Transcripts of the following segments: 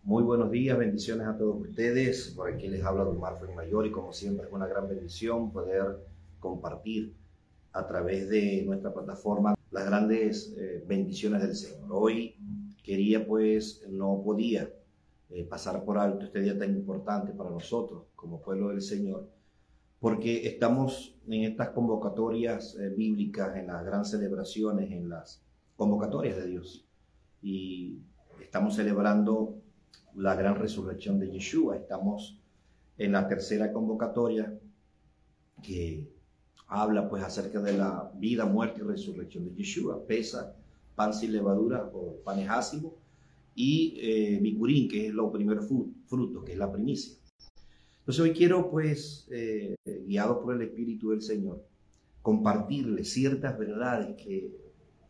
Muy buenos días, bendiciones a todos ustedes. Por aquí les habla Don Marfil Mayor y como siempre es una gran bendición poder compartir a través de nuestra plataforma las grandes bendiciones del Señor. Hoy no podía pasar por alto este día tan importante para nosotros como pueblo del Señor, porque estamos en estas convocatorias bíblicas, en las grandes celebraciones, en las convocatorias de Dios, y estamos celebrando la gran resurrección de Yeshua. Estamos en la tercera convocatoria que habla pues acerca de la vida, muerte y resurrección de Yeshua. Pesaj, pan sin levadura o panes ácimos, y Bikurim, que es lo primer fruto, que es la primicia. Entonces hoy quiero pues, guiado por el Espíritu del Señor, compartirles ciertas verdades que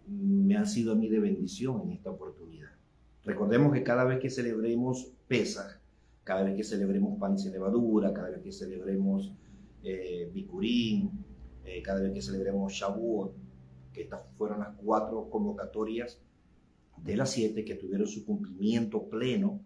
me han sido a mí de bendición en esta oportunidad. Recordemos que cada vez que celebremos Pesaj, cada vez que celebremos pan sin levadura, cada vez que celebremos Bikurim, cada vez que celebremos Shavuot, que estas fueron las 4 convocatorias de las 7 que tuvieron su cumplimiento pleno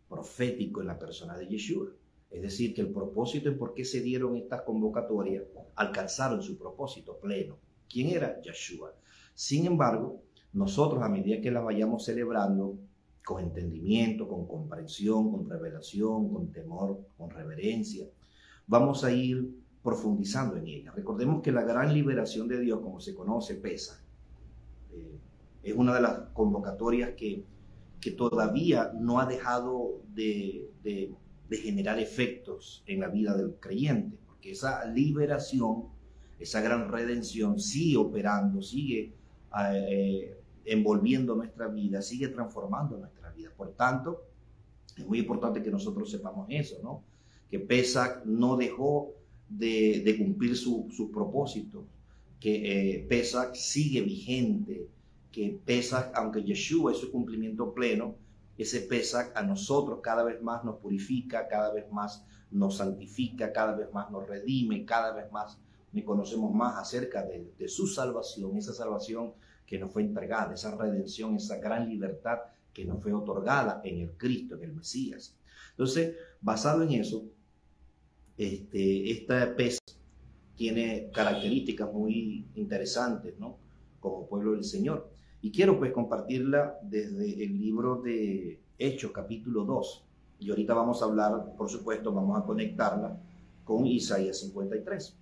profético en la persona de Yeshua. Es decir, que el propósito en por qué se dieron estas convocatorias alcanzaron su propósito pleno. ¿Quién era? Yeshua. Sin embargo, nosotros a medida que las vayamos celebrando, con entendimiento, con comprensión, con revelación, con temor, con reverencia, vamos a ir profundizando en ella. Recordemos que la gran liberación de Dios, como se conoce, Pesaj, es una de las convocatorias que todavía no ha dejado de generar efectos en la vida del creyente, porque esa liberación, esa gran redención sigue operando, sigue envolviendo nuestra vida, sigue transformando nuestra vida. Por tanto, es muy importante que nosotros sepamos eso, ¿no? Que Pesaj no dejó de cumplir sus propósitos, que Pesaj sigue vigente, que Pesaj, aunque Yeshua es su cumplimiento pleno, ese Pesaj a nosotros cada vez más nos purifica, cada vez más nos santifica, cada vez más nos redime, cada vez más conocemos más acerca de su salvación, esa salvación que nos fue entregada, esa redención, esa gran libertad que nos fue otorgada en el Cristo, en el Mesías. Entonces, basado en eso, esta Pesaj tiene características muy interesantes, ¿no? Como pueblo del Señor. Y quiero pues compartirla desde el libro de Hechos, capítulo 2. Y ahorita vamos a hablar, por supuesto, vamos a conectarla con Isaías 53,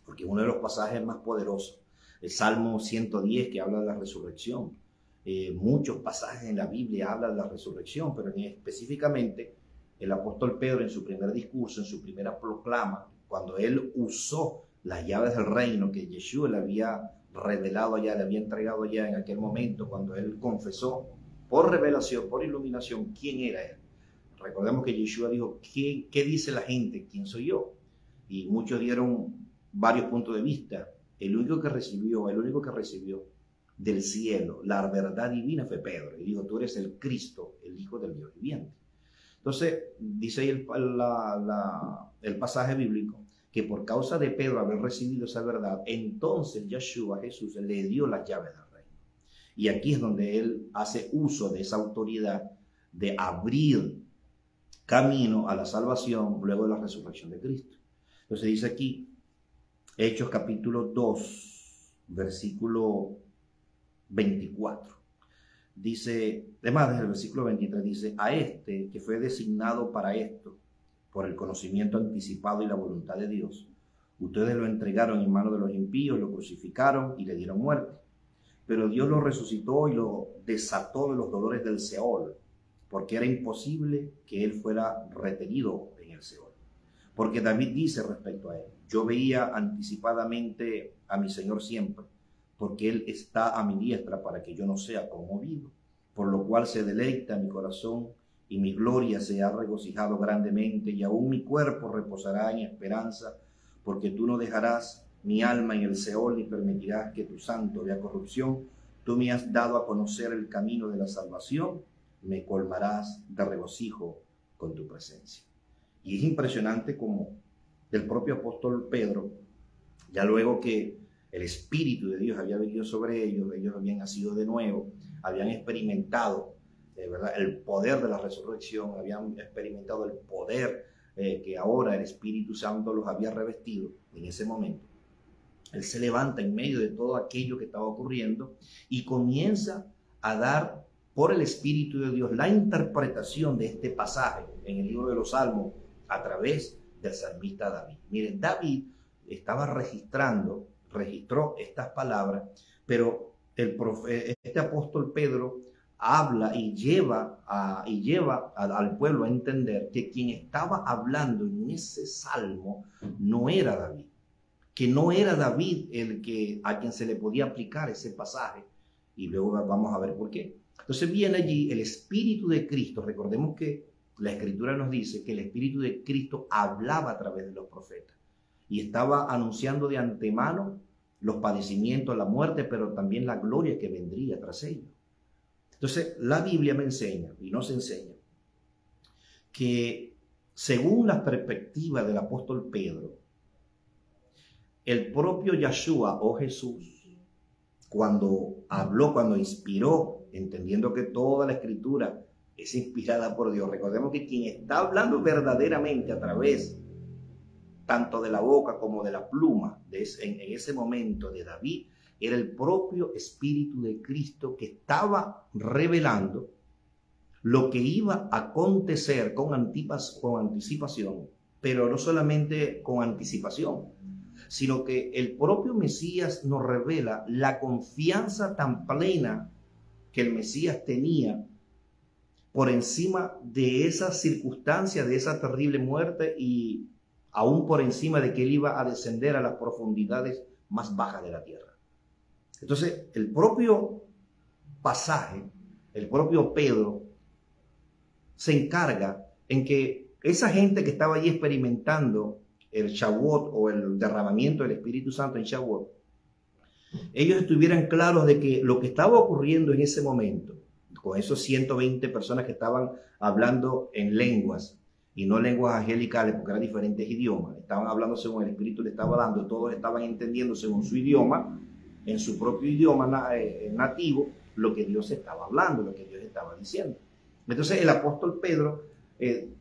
porque es uno de los pasajes más poderosos. El Salmo 110, que habla de la resurrección. Muchos pasajes en la Biblia hablan de la resurrección, pero específicamente el apóstol Pedro en su primer discurso, en su primera proclama, cuando él usó las llaves del reino que Yeshua le había revelado allá, le había entregado allá en aquel momento, cuando él confesó por revelación, por iluminación, quién era él. Recordemos que Yeshua dijo, ¿qué dice la gente? ¿Quién soy yo? Y muchos dieron varios puntos de vista. El único que recibió del cielo la verdad divina fue Pedro. Y dijo, tú eres el Cristo, el Hijo del Dios viviente. Entonces, dice ahí el pasaje bíblico, que por causa de Pedro haber recibido esa verdad, entonces Yeshua, Jesús, le dio las llaves del reino. Y aquí es donde él hace uso de esa autoridad de abrir camino a la salvación luego de la resurrección de Cristo. Entonces dice aquí, Hechos capítulo 2, versículo 24. Dice, además desde el versículo 23, dice, a este que fue designado para esto, por el conocimiento anticipado y la voluntad de Dios, ustedes lo entregaron en manos de los impíos, lo crucificaron y le dieron muerte. Pero Dios lo resucitó y lo desató de los dolores del Seol, porque era imposible que él fuera retenido en el Seol. Porque David dice respecto a él, yo veía anticipadamente a mi Señor siempre, porque él está a mi diestra para que yo no sea conmovido, por lo cual se deleita mi corazón y mi gloria se ha regocijado grandemente, y aún mi cuerpo reposará en esperanza, porque tú no dejarás mi alma en el Seol ni permitirás que tu santo vea corrupción. Tú me has dado a conocer el camino de la salvación, me colmarás de regocijo con tu presencia. Y es impresionante como del propio apóstol Pedro, ya luego que el Espíritu de Dios había venido sobre ellos, ellos habían nacido de nuevo, habían experimentado ¿verdad?, el poder de la resurrección, habían experimentado el poder que ahora el Espíritu Santo los había revestido en ese momento. Él se levanta en medio de todo aquello que estaba ocurriendo y comienza a dar por el Espíritu de Dios la interpretación de este pasaje en el libro de los Salmos a través del salmista David. Miren, David estaba registró estas palabras, pero este apóstol Pedro habla y lleva al pueblo a entender que quien estaba hablando en ese salmo no era David, que no era David a quien se le podía aplicar ese pasaje, y luego vamos a ver por qué. Entonces viene allí el Espíritu de Cristo. Recordemos que la Escritura nos dice que el Espíritu de Cristo hablaba a través de los profetas y estaba anunciando de antemano los padecimientos, la muerte, pero también la gloria que vendría tras ello. Entonces la Biblia me enseña y nos enseña que según la perspectiva del apóstol Pedro, el propio Yeshua o Jesús, cuando habló, cuando inspiró, entendiendo que toda la Escritura es inspirada por Dios. Recordemos que quien está hablando verdaderamente a través tanto de la boca como de la pluma en ese momento de David, era el propio Espíritu de Cristo que estaba revelando lo que iba a acontecer con anticipación, pero no solamente con anticipación, sino que el propio Mesías nos revela la confianza tan plena que el Mesías tenía por encima de esa circunstancia, de esa terrible muerte, y aún por encima de que él iba a descender a las profundidades más bajas de la tierra. Entonces, el propio pasaje, el propio Pedro, se encarga en que esa gente que estaba allí experimentando el Shavuot o el derramamiento del Espíritu Santo en Shavuot, ellos estuvieran claros de que lo que estaba ocurriendo en ese momento, con esos 120 personas que estaban hablando en lenguas, y no lenguas angelicales porque eran diferentes idiomas, estaban hablando según el Espíritu le estaba dando, todos estaban entendiendo según su idioma, en su propio idioma nativo, lo que Dios estaba hablando, lo que Dios estaba diciendo. Entonces el apóstol Pedro,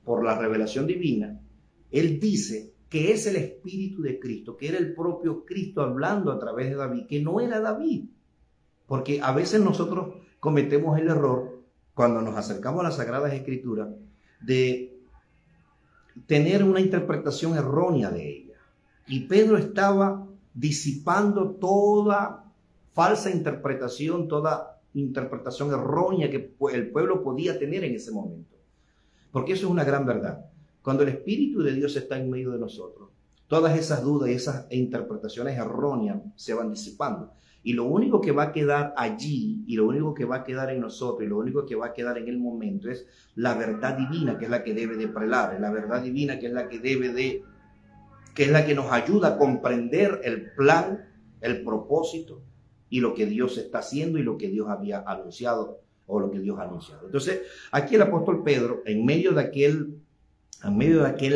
por la revelación divina, él dice que es el Espíritu de Cristo, que era el propio Cristo hablando a través de David, que no era David. Porque a veces nosotros cometemos el error, cuando nos acercamos a las Sagradas Escrituras, de tener una interpretación errónea de ella. Y Pedro estaba disipando toda falsa interpretación, toda interpretación errónea que el pueblo podía tener en ese momento. Porque eso es una gran verdad. Cuando el Espíritu de Dios está en medio de nosotros, todas esas dudas y esas interpretaciones erróneas se van disipando. Y lo único que va a quedar allí, y lo único que va a quedar en nosotros, y lo único que va a quedar en el momento es la verdad divina, que es la que debe de prelar, es la verdad divina que es la que nos ayuda a comprender el plan, el propósito y lo que Dios está haciendo y lo que Dios había anunciado o lo que Dios ha anunciado. Entonces, aquí el apóstol Pedro, en medio de aquel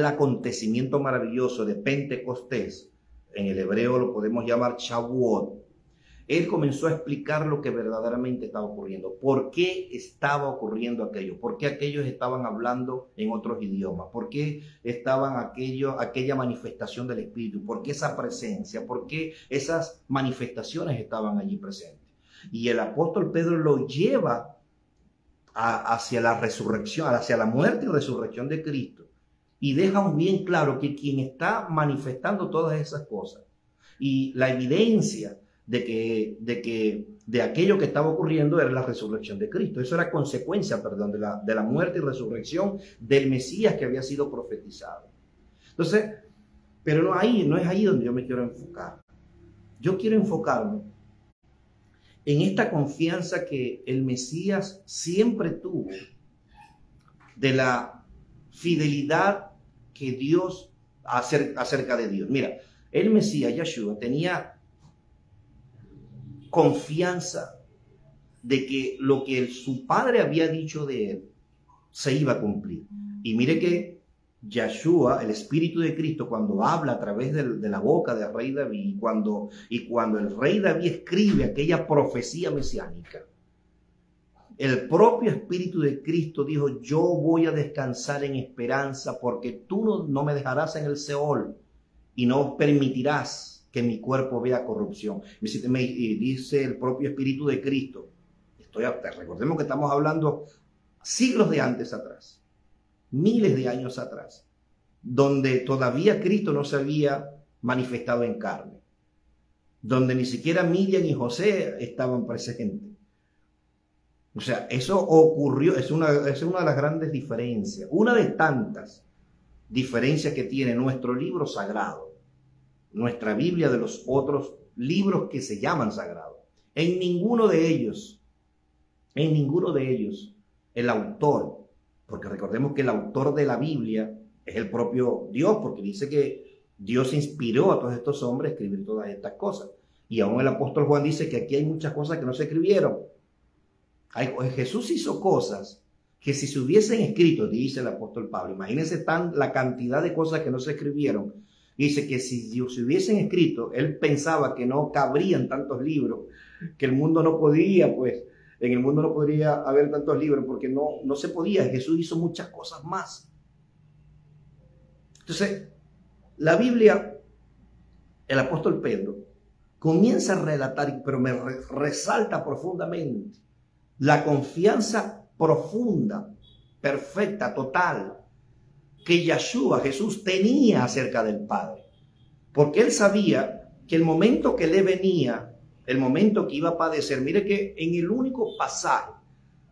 acontecimiento maravilloso de Pentecostés, en el hebreo lo podemos llamar Shavuot, él comenzó a explicar lo que verdaderamente estaba ocurriendo. ¿Por qué estaba ocurriendo aquello? ¿Por qué aquellos estaban hablando en otros idiomas? ¿Por qué estaban aquella manifestación del Espíritu? ¿Por qué esa presencia? ¿Por qué esas manifestaciones estaban allí presentes? Y el apóstol Pedro lo lleva hacia la resurrección, hacia la muerte y resurrección de Cristo. Y deja bien claro que quien está manifestando todas esas cosas y la evidencia de aquello que estaba ocurriendo era la resurrección de Cristo. Eso era consecuencia, de la muerte y resurrección del Mesías que había sido profetizado. Entonces, pero no es ahí donde yo me quiero enfocar. Yo quiero enfocarme en esta confianza que el Mesías siempre tuvo de la fidelidad que Dios acerca de Dios. Mira, el Mesías, Yeshua, tenía confianza de que lo que su padre había dicho de él se iba a cumplir. Y mire que Yeshua, el Espíritu de Cristo, cuando habla a través de la boca del rey David, y cuando el rey David escribe aquella profecía mesiánica, el propio Espíritu de Cristo dijo, yo voy a descansar en esperanza porque tú no me dejarás en el Seol y no permitirás que mi cuerpo vea corrupción. Y dice el propio Espíritu de Cristo. Recordemos que estamos hablando siglos de antes atrás, miles de años atrás, donde todavía Cristo no se había manifestado en carne, donde ni siquiera Miriam y José estaban presentes. O sea, eso ocurrió, es una de las grandes diferencias, una de tantas diferencias que tiene nuestro libro sagrado, nuestra Biblia de los otros libros que se llaman sagrados. En ninguno de ellos, el autor, porque recordemos que el autor de la Biblia es el propio Dios, porque dice que Dios inspiró a todos estos hombres a escribir todas estas cosas. Y aún el apóstol Juan dice que aquí hay muchas cosas que no se escribieron. Jesús hizo cosas que si se hubiesen escrito, dice el apóstol Pablo, imagínense la cantidad de cosas que no se escribieron. Dice que si se hubiesen escrito, él pensaba que no cabrían tantos libros, que el mundo no podía, pues, en el mundo no podría haber tantos libros porque no se podía. Jesús hizo muchas cosas más. Entonces, la Biblia, el apóstol Pedro, comienza a relatar, pero me resalta profundamente la confianza profunda, perfecta, total, que Yeshua, Jesús, tenía acerca del Padre. Porque él sabía que el momento que le venía, el momento que iba a padecer, mire que en el único pasaje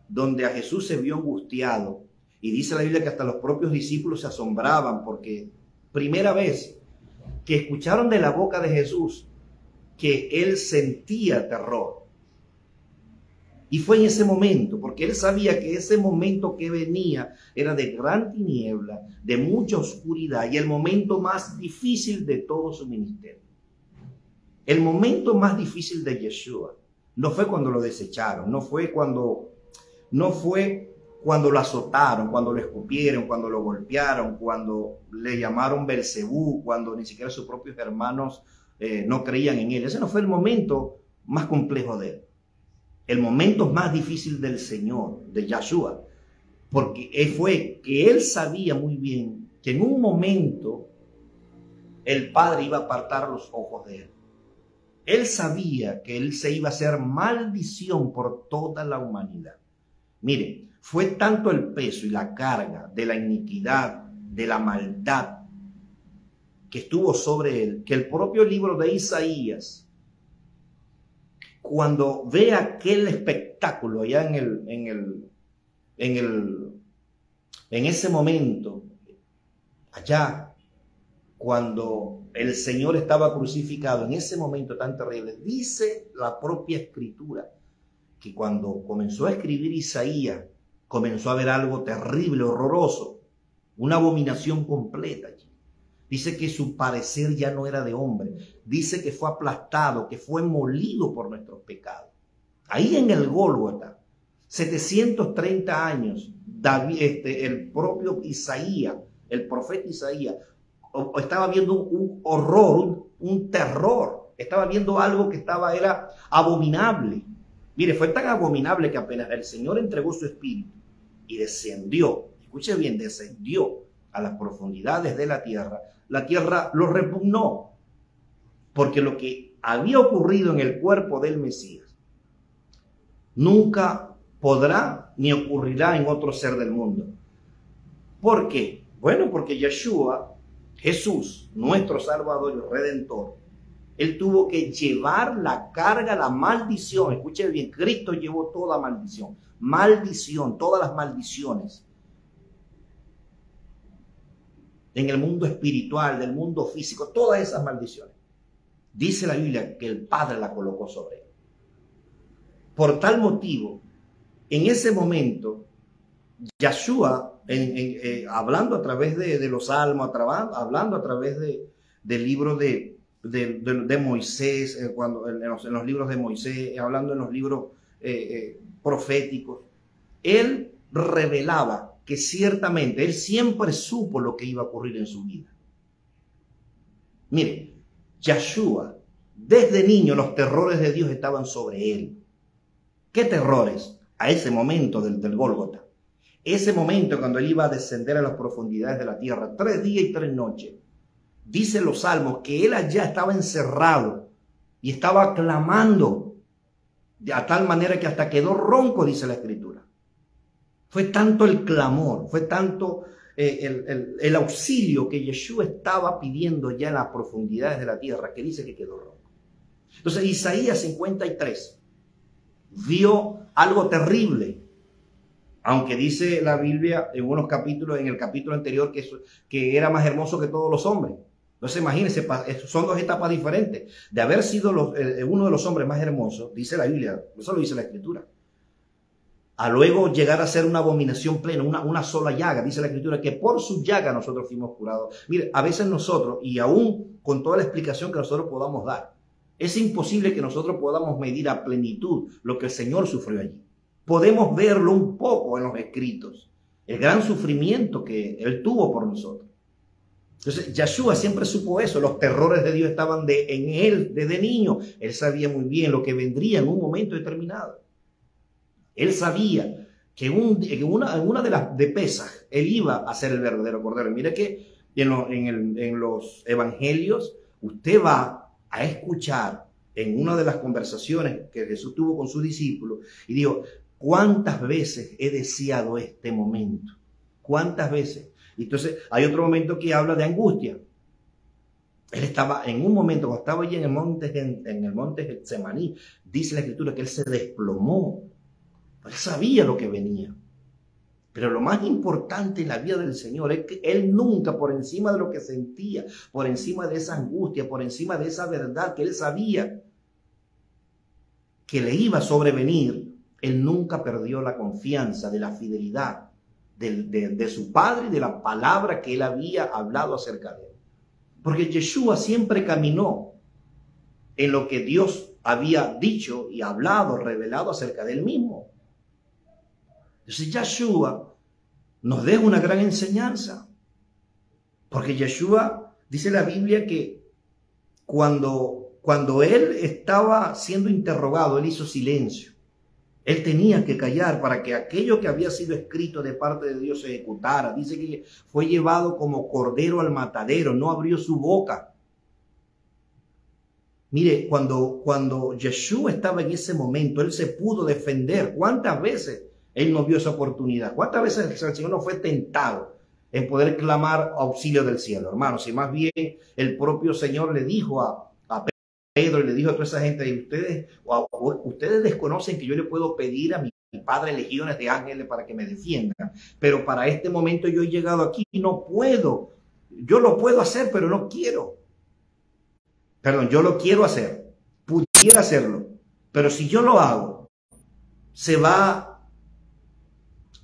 donde a Jesús se vio angustiado, y dice la Biblia que hasta los propios discípulos se asombraban porque primera vez que escucharon de la boca de Jesús que él sentía terror. Y fue en ese momento, porque él sabía que ese momento que venía era de gran tiniebla, de mucha oscuridad y el momento más difícil de todo su ministerio. El momento más difícil de Yeshua no fue cuando lo desecharon, no fue cuando lo azotaron, cuando lo escupieron, cuando lo golpearon, cuando le llamaron Belcebú, cuando ni siquiera sus propios hermanos no creían en él. Ese no fue el momento más complejo de él. El momento más difícil del Señor, de Yeshua, porque fue que él sabía muy bien que en un momento el Padre iba a apartar los ojos de él. Él sabía que él se iba a hacer maldición por toda la humanidad. Miren, fue tanto el peso y la carga de la iniquidad, de la maldad que estuvo sobre él, que el propio libro de Isaías, cuando ve aquel espectáculo allá en ese momento, allá, cuando el Señor estaba crucificado, en ese momento tan terrible, dice la propia Escritura, que cuando comenzó a escribir Isaías, comenzó a ver algo terrible, horroroso, una abominación completa allí. Dice que su parecer ya no era de hombre. Dice que fue aplastado, que fue molido por nuestros pecados. Ahí en el Gólgota, 730 años, el propio Isaías, el profeta Isaías, estaba viendo un horror, un terror. Estaba viendo algo que era abominable. Mire, fue tan abominable que apenas el Señor entregó su espíritu y descendió, escuche bien, descendió a las profundidades de la tierra lo repugnó, porque lo que había ocurrido en el cuerpo del Mesías nunca podrá ni ocurrirá en otro ser del mundo. ¿Por qué? Bueno, porque Yeshua, Jesús, nuestro Salvador y Redentor, él tuvo que llevar la carga, la maldición. Escuchen bien, Cristo llevó toda maldición, todas las maldiciones en el mundo espiritual, del mundo físico, todas esas maldiciones. Dice la Biblia que el Padre la colocó sobre él. Por tal motivo, en ese momento, Yeshua, hablando a través de los salmos, hablando a través del libro de Moisés, en los libros de Moisés, hablando en los libros proféticos, él revelaba que ciertamente él siempre supo lo que iba a ocurrir en su vida. Mire, Yeshua, desde niño los terrores de Dios estaban sobre él. ¿Qué terrores? a ese momento del Gólgota. Ese momento cuando él iba a descender a las profundidades de la tierra, 3 días y 3 noches. Dicen los salmos que él allá estaba encerrado y estaba clamando a tal manera que hasta quedó ronco, dice la Escritura. Fue tanto el clamor, fue tanto el auxilio que Yeshua estaba pidiendo ya en las profundidades de la tierra, que dice que quedó ronco. Entonces Isaías 53 vio algo terrible, aunque dice la Biblia en unos capítulos, en el capítulo anterior, que era más hermoso que todos los hombres. Entonces imagínense, son 2 etapas diferentes. De haber sido uno de los hombres más hermosos, dice la Biblia, eso lo dice la Escritura, a luego llegar a ser una abominación plena, una sola llaga. Dice la Escritura que por su llaga nosotros fuimos curados. Mire, a veces nosotros, y aún con toda la explicación que nosotros podamos dar, es imposible que nosotros podamos medir a plenitud lo que el Señor sufrió allí. Podemos verlo un poco en los escritos, el gran sufrimiento que Él tuvo por nosotros. Entonces, Yeshua siempre supo eso, los terrores de Dios estaban en Él desde niño. Él sabía muy bien lo que vendría en un momento determinado. Él sabía que en una de las de Pesaj, Él iba a ser el verdadero Cordero. Mire que en los evangelios, usted va a escuchar en una de las conversaciones que Jesús tuvo con sus discípulos y dijo, ¿cuántas veces he deseado este momento? ¿Cuántas veces? Entonces hay otro momento que habla de angustia. Él estaba en un momento, cuando estaba allí en el monte Getsemaní, dice la Escritura que él se desplomó. Él sabía lo que venía. Pero lo más importante en la vida del Señor es que Él nunca, por encima de lo que sentía, por encima de esa angustia, por encima de esa verdad que Él sabía que le iba a sobrevenir, Él nunca perdió la confianza de la fidelidad de su Padre y de la palabra que Él había hablado acerca de Él. Porque Yeshua siempre caminó en lo que Dios había dicho y hablado, revelado acerca de Él mismo. Entonces Yeshua nos deja una gran enseñanza. Porque Yeshua, dice la Biblia que cuando Él estaba siendo interrogado, Él hizo silencio. Él tenía que callar para que aquello que había sido escrito de parte de Dios se ejecutara. Dice que fue llevado como cordero al matadero, no abrió su boca. Mire, cuando Yeshua estaba en ese momento, Él se pudo defender. ¿Cuántas veces Él no vio esa oportunidad? ¿Cuántas veces el Señor no fue tentado en poder clamar auxilio del cielo? Hermanos, y más bien el propio Señor le dijo a Pedro y le dijo a toda esa gente, ustedes desconocen que yo le puedo pedir a mi Padre legiones de ángeles para que me defiendan, pero para este momento yo he llegado aquí y no puedo. Yo lo puedo hacer, pero no quiero. Perdón, yo lo quiero hacer, pudiera hacerlo, pero si yo lo hago, se va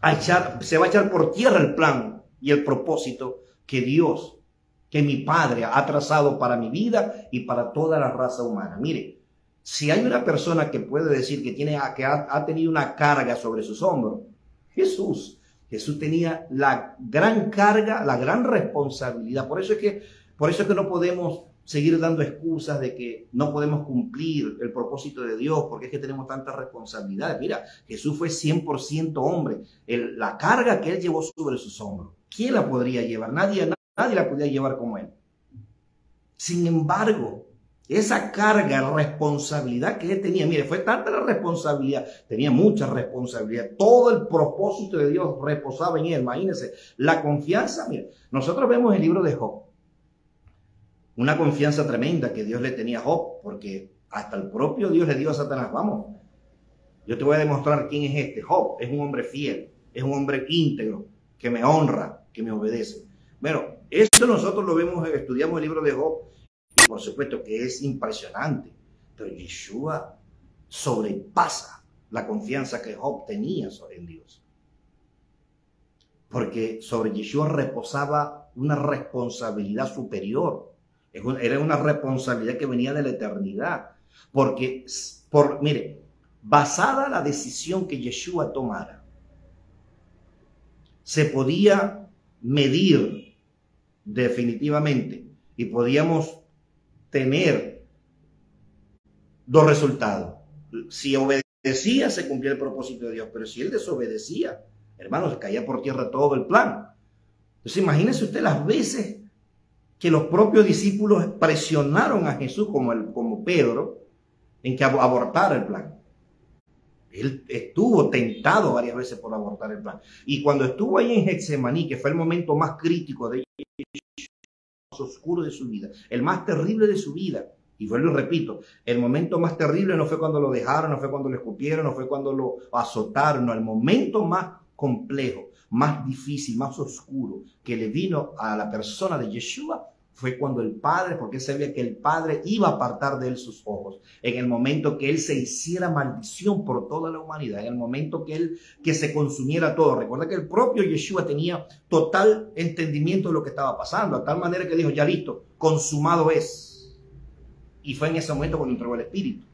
a echar por tierra el plan y el propósito que mi Padre ha trazado para mi vida y para toda la raza humana. Mire, si hay una persona que puede decir que ha tenido una carga sobre sus hombros, Jesús tenía la gran carga, la gran responsabilidad. Por eso es que no podemos seguir dando excusas de que no podemos cumplir el propósito de Dios porque es que tenemos tantas responsabilidades. Mira, Jesús fue 100% hombre. La carga que Él llevó sobre sus hombros, ¿quién la podría llevar? Nadie la podía llevar como Él. Sin embargo, esa carga, responsabilidad que Él tenía, mire, fue tanta la responsabilidad, tenía mucha responsabilidad, todo el propósito de Dios reposaba en Él. Imagínense, la confianza, mire, nosotros vemos el libro de Job, una confianza tremenda que Dios le tenía a Job, porque hasta el propio Dios le dijo a Satanás, vamos, yo te voy a demostrar quién es este. Job es un hombre fiel, es un hombre íntegro, que me honra, que me obedece. Bueno, eso nosotros lo vemos, estudiamos el libro de Job, y por supuesto que es impresionante, pero Yeshua sobrepasa la confianza que Job tenía en Dios. Porque sobre Yeshua reposaba una responsabilidad superior. Era una responsabilidad que venía de la eternidad. Porque, mire, basada la decisión que Yeshua tomara, se podía medir definitivamente y podíamos tener dos resultados. Si obedecía obedecía, se cumplía el propósito de Dios, pero si él desobedecía, hermanos, caía por tierra todo el plan. Entonces imagínense usted las veces que los propios discípulos presionaron a Jesús, como Pedro, en que abortara el plan. Él estuvo tentado varias veces por abortar el plan. Y cuando estuvo ahí en Getsemaní, que fue el momento más crítico de Jesús, más oscuro de su vida, el más terrible de su vida, y vuelvo y repito, el momento más terrible no fue cuando lo dejaron, no fue cuando lo escupieron, no fue cuando lo azotaron, no, el momento más complejo, más difícil, más oscuro que le vino a la persona de Yeshua fue cuando el Padre, porque él sabía que el Padre iba a apartar de él sus ojos, en el momento que él se hiciera maldición por toda la humanidad, en el momento que se consumiera todo. Recuerda que el propio Yeshua tenía total entendimiento de lo que estaba pasando, a tal manera que dijo, ya listo, consumado es. Y fue en ese momento cuando entregó el Espíritu.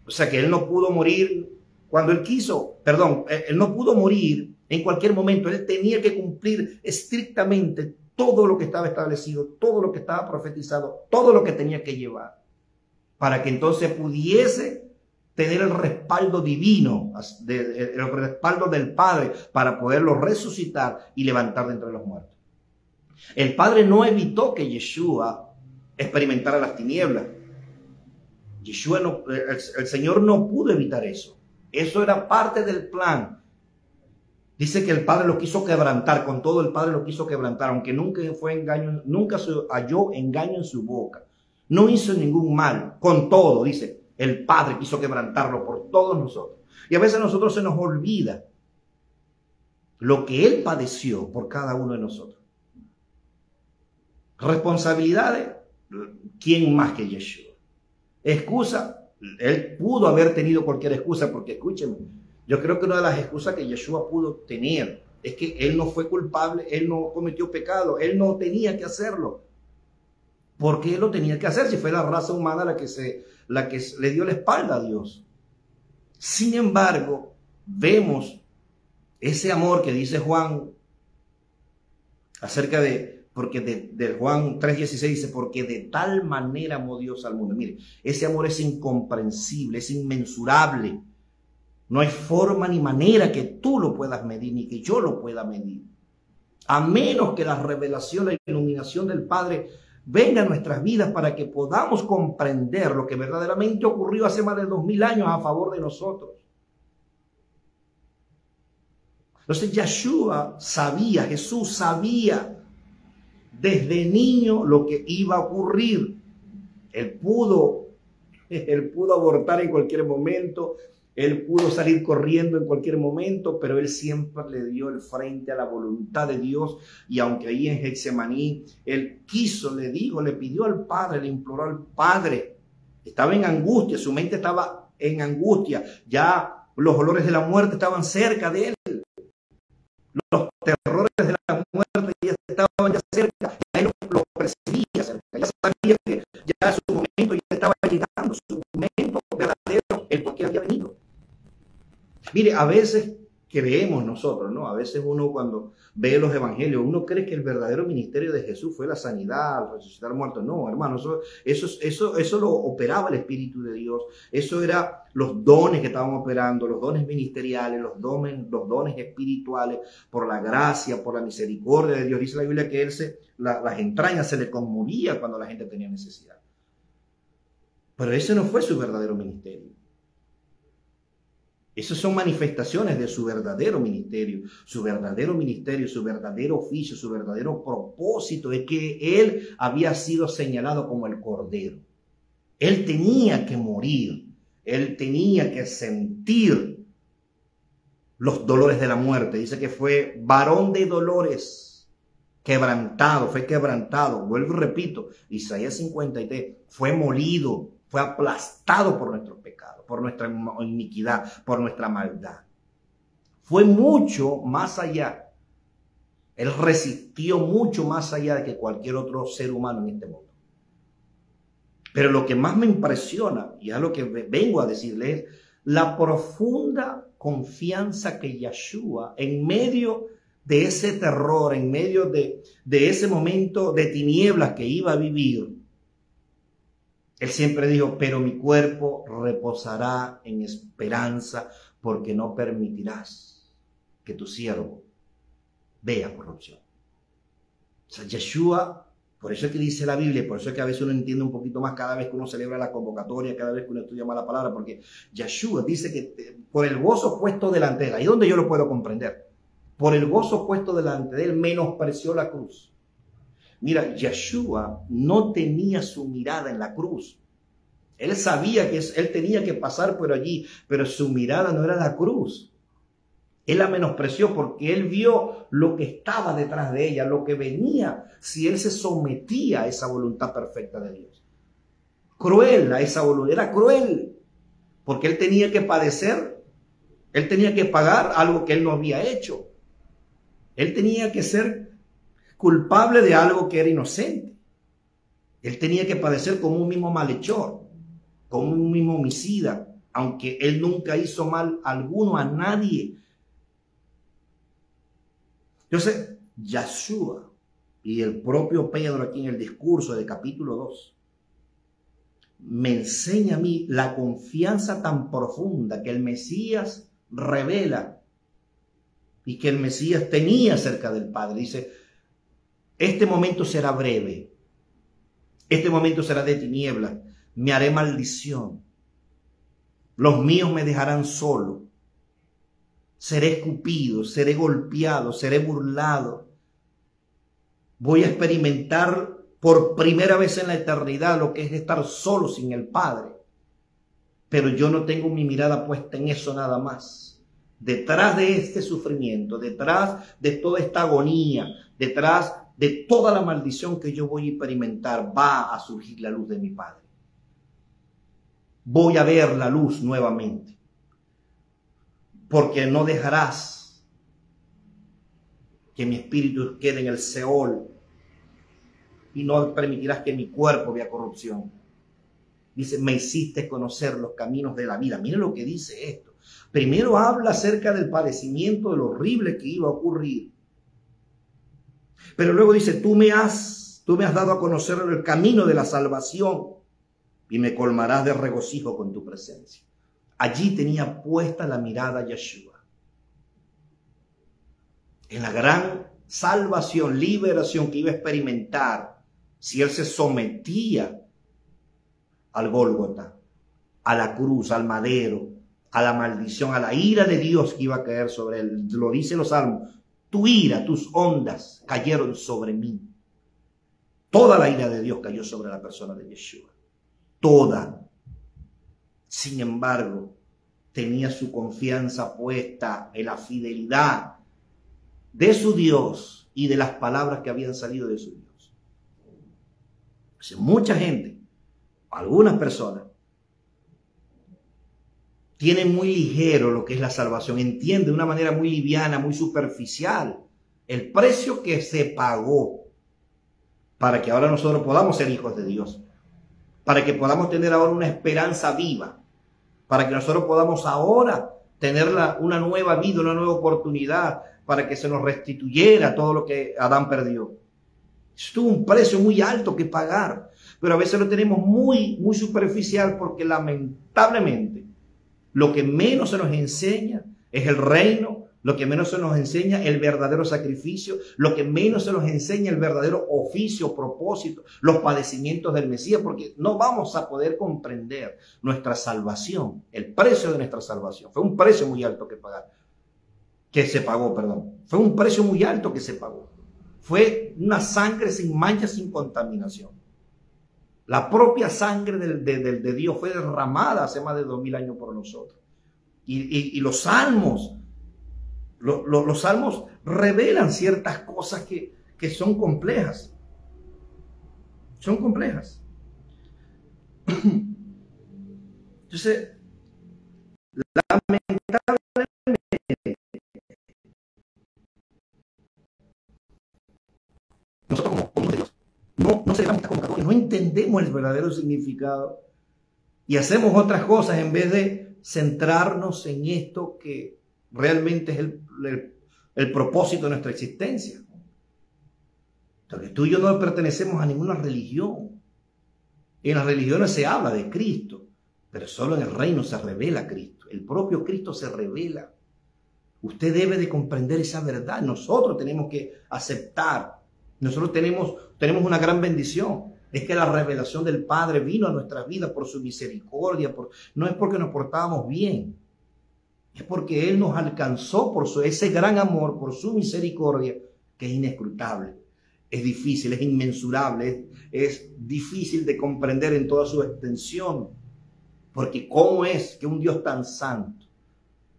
O sea que él no pudo morir cuando él quiso, perdón, él no pudo morir en cualquier momento, él tenía que cumplir estrictamente todo lo que estaba establecido, todo lo que estaba profetizado, todo lo que tenía que llevar, para que entonces pudiese tener el respaldo divino, el respaldo del Padre, para poderlo resucitar y levantar de entre los muertos. El Padre no evitó que Yeshua experimentara las tinieblas. El Señor no pudo evitar eso. Eso era parte del plan. Dice que el Padre lo quiso quebrantar, con todo el Padre lo quiso quebrantar, aunque nunca se halló engaño en su boca. No hizo ningún mal, con todo, dice, el Padre quiso quebrantarlo por todos nosotros. Y a veces a nosotros se nos olvida lo que Él padeció por cada uno de nosotros. Responsabilidades, ¿quién más que Yeshua? Excusa, Él pudo haber tenido cualquier excusa, porque escúcheme, yo creo que una de las excusas que Yeshua pudo tener es que él no fue culpable, él no cometió pecado, él no tenía que hacerlo. ¿Por qué él lo tenía que hacer si fue la raza humana la que le dio la espalda a Dios? Sin embargo, vemos ese amor que dice Juan acerca de Juan 3:16 dice, porque de tal manera amó Dios al mundo. Mire, ese amor es incomprensible, es inmensurable. No hay forma ni manera que tú lo puedas medir, ni que yo lo pueda medir. A menos que la revelación, la iluminación del Padre venga a nuestras vidas para que podamos comprender lo que verdaderamente ocurrió hace más de 2000 años a favor de nosotros. Entonces Jesús sabía desde niño lo que iba a ocurrir. Él pudo abortar en cualquier momento. Él pudo salir corriendo en cualquier momento, pero él siempre le dio el frente a la voluntad de Dios. Y aunque ahí en Getsemaní, él le pidió al Padre, le imploró al Padre. Estaba en angustia, su mente estaba en angustia. Ya los olores de la muerte estaban cerca de él. Los terrores de la muerte ya estaban cerca. Ya él los percibía cerca. Ya sabía que ya su momento ya estaba llegando, su momento verdadero, el por qué había venido. Mire, a veces creemos nosotros, ¿no? A veces uno cuando ve los evangelios, uno cree que el verdadero ministerio de Jesús fue la sanidad, resucitar muertos. No, hermano, eso lo operaba el Espíritu de Dios. Eso era los dones que estaban operando, los dones ministeriales, los dones espirituales, por la gracia, por la misericordia de Dios. Dice la Biblia que las entrañas se le conmovía cuando la gente tenía necesidad. Pero ese no fue su verdadero ministerio. Esas son manifestaciones de su verdadero ministerio, su verdadero oficio, su verdadero propósito, es que él había sido señalado como el Cordero. Él tenía que morir, él tenía que sentir los dolores de la muerte. Dice que fue varón de dolores, fue quebrantado. Vuelvo y repito, Isaías 53, fue molido, fue aplastado por nuestros pecados, por nuestra iniquidad, por nuestra maldad. Fue mucho más allá. Él resistió mucho más allá de que cualquier otro ser humano en este mundo. Pero lo que más me impresiona, y es lo que vengo a decirles, es la profunda confianza que Yeshua, en medio de ese terror, en medio de ese momento de tinieblas que iba a vivir, Él siempre dijo, pero mi cuerpo reposará en esperanza porque no permitirás que tu siervo vea corrupción. O sea, Yeshua, por eso es que dice la Biblia, por eso es que a veces uno entiende un poquito más cada vez que uno celebra la convocatoria, cada vez que uno estudia más la palabra, porque Yeshua dice que por el gozo puesto delante de él, ahí es donde yo lo puedo comprender, por el gozo puesto delante de él, menospreció la cruz. Mira, Yeshua no tenía su mirada en la cruz. Él sabía que él tenía que pasar por allí, pero su mirada no era la cruz. Él la menospreció porque él vio lo que estaba detrás de ella, lo que venía si él se sometía a esa voluntad perfecta de Dios. Cruel a esa voluntad, era cruel, porque él tenía que padecer, él tenía que pagar algo que él no había hecho. Él tenía que ser culpable de algo que era inocente. Él tenía que padecer como un mismo malhechor, como un mismo homicida, aunque él nunca hizo mal alguno a nadie. Entonces, Yeshua y el propio Pedro aquí en el discurso de capítulo 2 me enseña a mí la confianza tan profunda que el Mesías revela y que el Mesías tenía cerca del Padre. Dice, este momento será breve, este momento será de tinieblas, me haré maldición, los míos me dejarán solo. Seré escupido, seré golpeado, seré burlado. Voy a experimentar por primera vez en la eternidad lo que es estar solo sin el Padre. Pero yo no tengo mi mirada puesta en eso nada más. Detrás de este sufrimiento, detrás de toda esta agonía, detrás de toda la maldición que yo voy a experimentar, va a surgir la luz de mi Padre. Voy a ver la luz nuevamente. Porque no dejarás que mi espíritu quede en el Seol y no permitirás que mi cuerpo vea corrupción. Dice, me hiciste conocer los caminos de la vida. Miren lo que dice esto. Primero habla acerca del padecimiento, de lo horrible que iba a ocurrir. Pero luego dice, tú me has dado a conocer el camino de la salvación y me colmarás de regocijo con tu presencia. Allí tenía puesta la mirada Yeshua. En la gran salvación, liberación que iba a experimentar si él se sometía al Gólgota, a la cruz, al madero, a la maldición, a la ira de Dios que iba a caer sobre él. Lo dicen los salmos. Tu ira, tus ondas cayeron sobre mí. Toda la ira de Dios cayó sobre la persona de Yeshua. Toda. Sin embargo, tenía su confianza puesta en la fidelidad de su Dios y de las palabras que habían salido de su Dios. Mucha gente, algunas personas, tienen muy ligero lo que es la salvación, entiende de una manera muy liviana, muy superficial, el precio que se pagó para que ahora nosotros podamos ser hijos de Dios, para que podamos tener ahora una esperanza viva, para que nosotros podamos ahora tener una nueva vida, una nueva oportunidad, para que se nos restituyera todo lo que Adán perdió. Esto es un precio muy alto que pagar, pero a veces lo tenemos muy superficial porque lamentablemente lo que menos se nos enseña es el reino, lo que menos se nos enseña el verdadero sacrificio, lo que menos se nos enseña el verdadero oficio, propósito, los padecimientos del Mesías, porque no vamos a poder comprender nuestra salvación, el precio de nuestra salvación. Fue un precio muy alto que se pagó. Fue un precio muy alto que se pagó. Fue una sangre sin mancha, sin contaminación. La propia sangre de Dios fue derramada hace más de 2000 años por nosotros. Y los salmos, los salmos revelan ciertas cosas que son complejas. Son complejas. Entonces, lamentablemente, nosotros como Dios, no celebramos esta convocatoria, no entendemos el verdadero significado y hacemos otras cosas en vez de centrarnos en esto que realmente es el propósito de nuestra existencia. Porque tú y yo no pertenecemos a ninguna religión. En las religiones se habla de Cristo, pero solo en el reino se revela Cristo. El propio Cristo se revela. Usted debe de comprender esa verdad. Nosotros tenemos que aceptar. Nosotros tenemos una gran bendición. Es que la revelación del Padre vino a nuestras vidas por su misericordia. No es porque nos portábamos bien. Es porque Él nos alcanzó por ese gran amor, por su misericordia, que es inescrutable. Es difícil, es inmensurable, es difícil de comprender en toda su extensión. Porque ¿cómo es que un Dios tan santo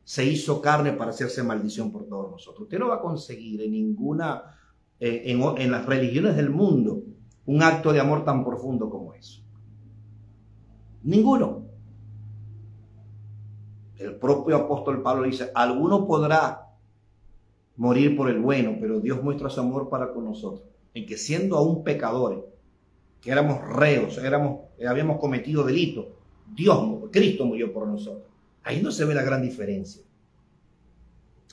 se hizo carne para hacerse maldición por todos nosotros? Usted no va a conseguir en ninguna, en las religiones del mundo, un acto de amor tan profundo como eso. Ninguno. El propio apóstol Pablo dice, alguno podrá morir por el bueno, pero Dios muestra su amor para con nosotros, en que siendo aún pecadores, que éramos reos, habíamos cometido delitos, Cristo murió por nosotros. Ahí no se ve la gran diferencia.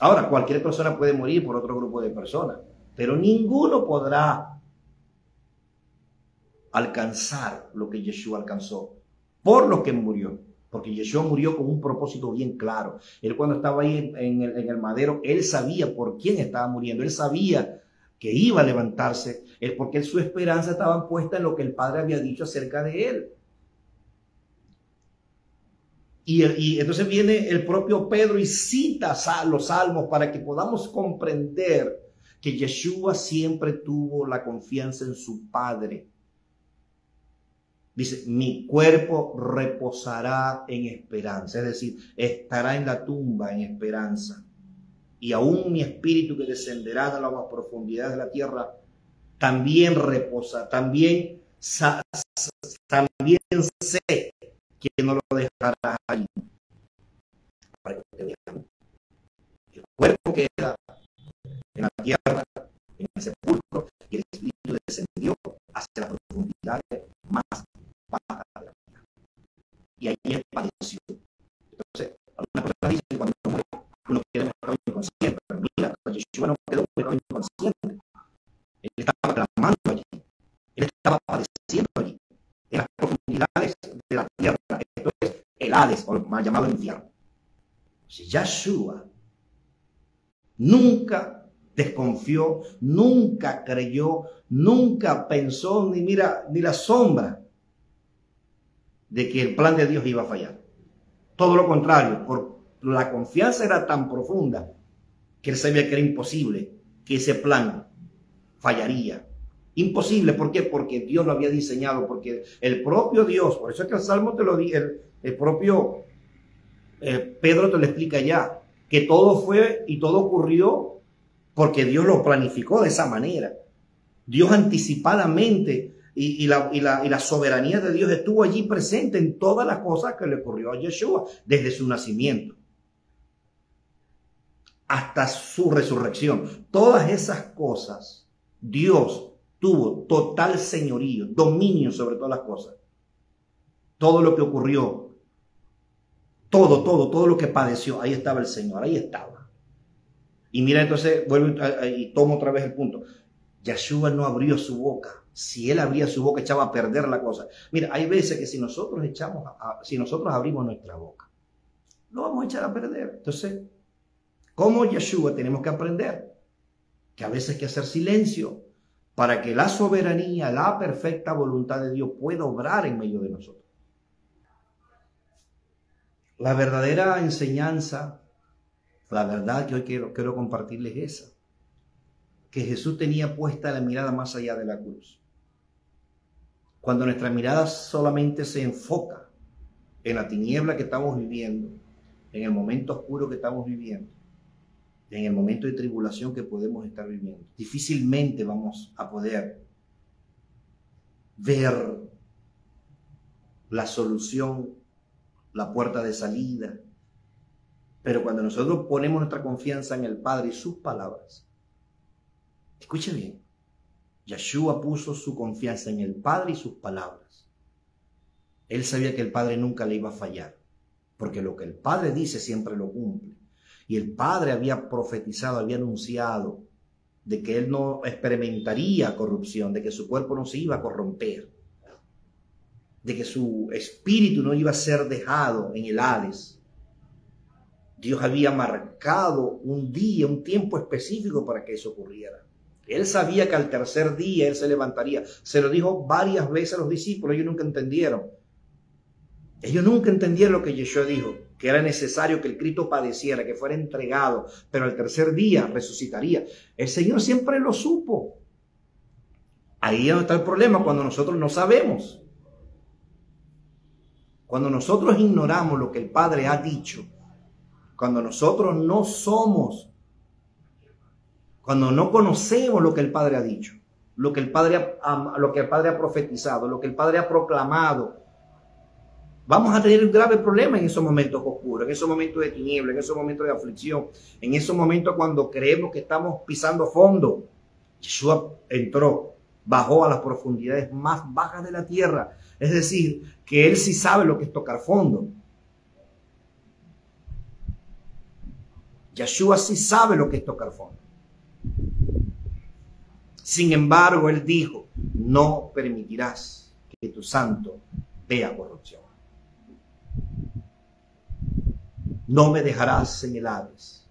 Ahora, cualquier persona puede morir por otro grupo de personas, pero ninguno podrá alcanzar lo que Yeshua alcanzó por lo que murió. Porque Yeshua murió con un propósito bien claro. Él cuando estaba ahí en el madero, él sabía por quién estaba muriendo. Él sabía que iba a levantarse, porque su esperanza estaba puesta en lo que el Padre había dicho acerca de él. Y entonces viene el propio Pedro y cita los salmos para que podamos comprender que Yeshua siempre tuvo la confianza en su Padre. Dice, mi cuerpo reposará en esperanza, es decir, estará en la tumba en esperanza. Y aún mi espíritu que descenderá de las profundidades de la tierra también reposa, también sé que no lo dejará allí. Para que te vean. El cuerpo queda en la tierra, en el sepulcro, y el espíritu descendió hacia las profundidades más bajas de la tierra. Y ahí él padeció. Entonces, algunas personas dicen que cuando uno quiere mostrar inconsciente, pero mira, Yeshua no quedó inconsciente. Él estaba clamando allí. Él estaba padeciendo allí. En las profundidades de la tierra. Esto es el Hades, o mal llamado infierno. Yeshua nunca desconfió, nunca creyó, nunca pensó ni la sombra de que el plan de Dios iba a fallar. Todo lo contrario, por la confianza era tan profunda que él sabía que era imposible que ese plan fallaría. Imposible, ¿por qué? Porque Dios lo había diseñado, porque el propio Dios, por eso es que el Salmo te lo dice, el propio Pedro te lo explica ya, que todo fue y todo ocurrió porque Dios lo planificó de esa manera. Dios anticipadamente y la soberanía de Dios estuvo allí presente en todas las cosas que le ocurrió a Yeshua desde su nacimiento hasta su resurrección. Todas esas cosas Dios tuvo total señorío, dominio sobre todas las cosas. Todo lo que ocurrió, todo lo que padeció, ahí estaba el Señor, ahí estaba. Y mira, entonces, vuelvo y tomo otra vez el punto. Yeshua no abrió su boca. Si él abría su boca, echaba a perder la cosa. Mira, hay veces que si nosotros abrimos nuestra boca, lo vamos a echar a perder. Entonces, como Yeshua tenemos que aprender que a veces hay que hacer silencio para que la soberanía, la perfecta voluntad de Dios pueda obrar en medio de nosotros. La verdadera enseñanza, la verdad que hoy quiero compartirles es esa. Que Jesús tenía puesta la mirada más allá de la cruz. Cuando nuestra mirada solamente se enfoca en la tiniebla que estamos viviendo, en el momento oscuro que estamos viviendo, en el momento de tribulación que podemos estar viviendo, difícilmente vamos a poder ver la solución, la puerta de salida. Pero cuando nosotros ponemos nuestra confianza en el Padre y sus palabras, escuche bien, Yeshua puso su confianza en el Padre y sus palabras. Él sabía que el Padre nunca le iba a fallar, porque lo que el Padre dice siempre lo cumple. Y el Padre había profetizado, había anunciado de que él no experimentaría corrupción, de que su cuerpo no se iba a corromper. de que su espíritu no iba a ser dejado en el Hades. Dios había marcado un día, un tiempo específico para que eso ocurriera. Él sabía que al tercer día Él se levantaría. Se lo dijo varias veces a los discípulos, ellos nunca entendieron. Ellos nunca entendieron lo que Yeshua dijo, que era necesario que el Cristo padeciera, que fuera entregado, pero al tercer día resucitaría. El Señor siempre lo supo. Ahí es donde está el problema, cuando nosotros no sabemos. Cuando nosotros ignoramos lo que el Padre ha dicho, cuando nosotros no somos, cuando no conocemos lo que el Padre ha dicho, lo que el Padre ha profetizado, lo que el Padre ha proclamado, vamos a tener un grave problema en esos momentos oscuros, en esos momentos de tiniebla, en esos momentos de aflicción, en esos momentos cuando creemos que estamos pisando fondo. Yeshua entró, bajó a las profundidades más bajas de la tierra. Es decir, que Él sí sabe lo que es tocar fondo. Yeshua sí sabe lo que es tocar fondo. Sin embargo, Él dijo, no permitirás que tu santo vea corrupción. No me dejarás en el Hades.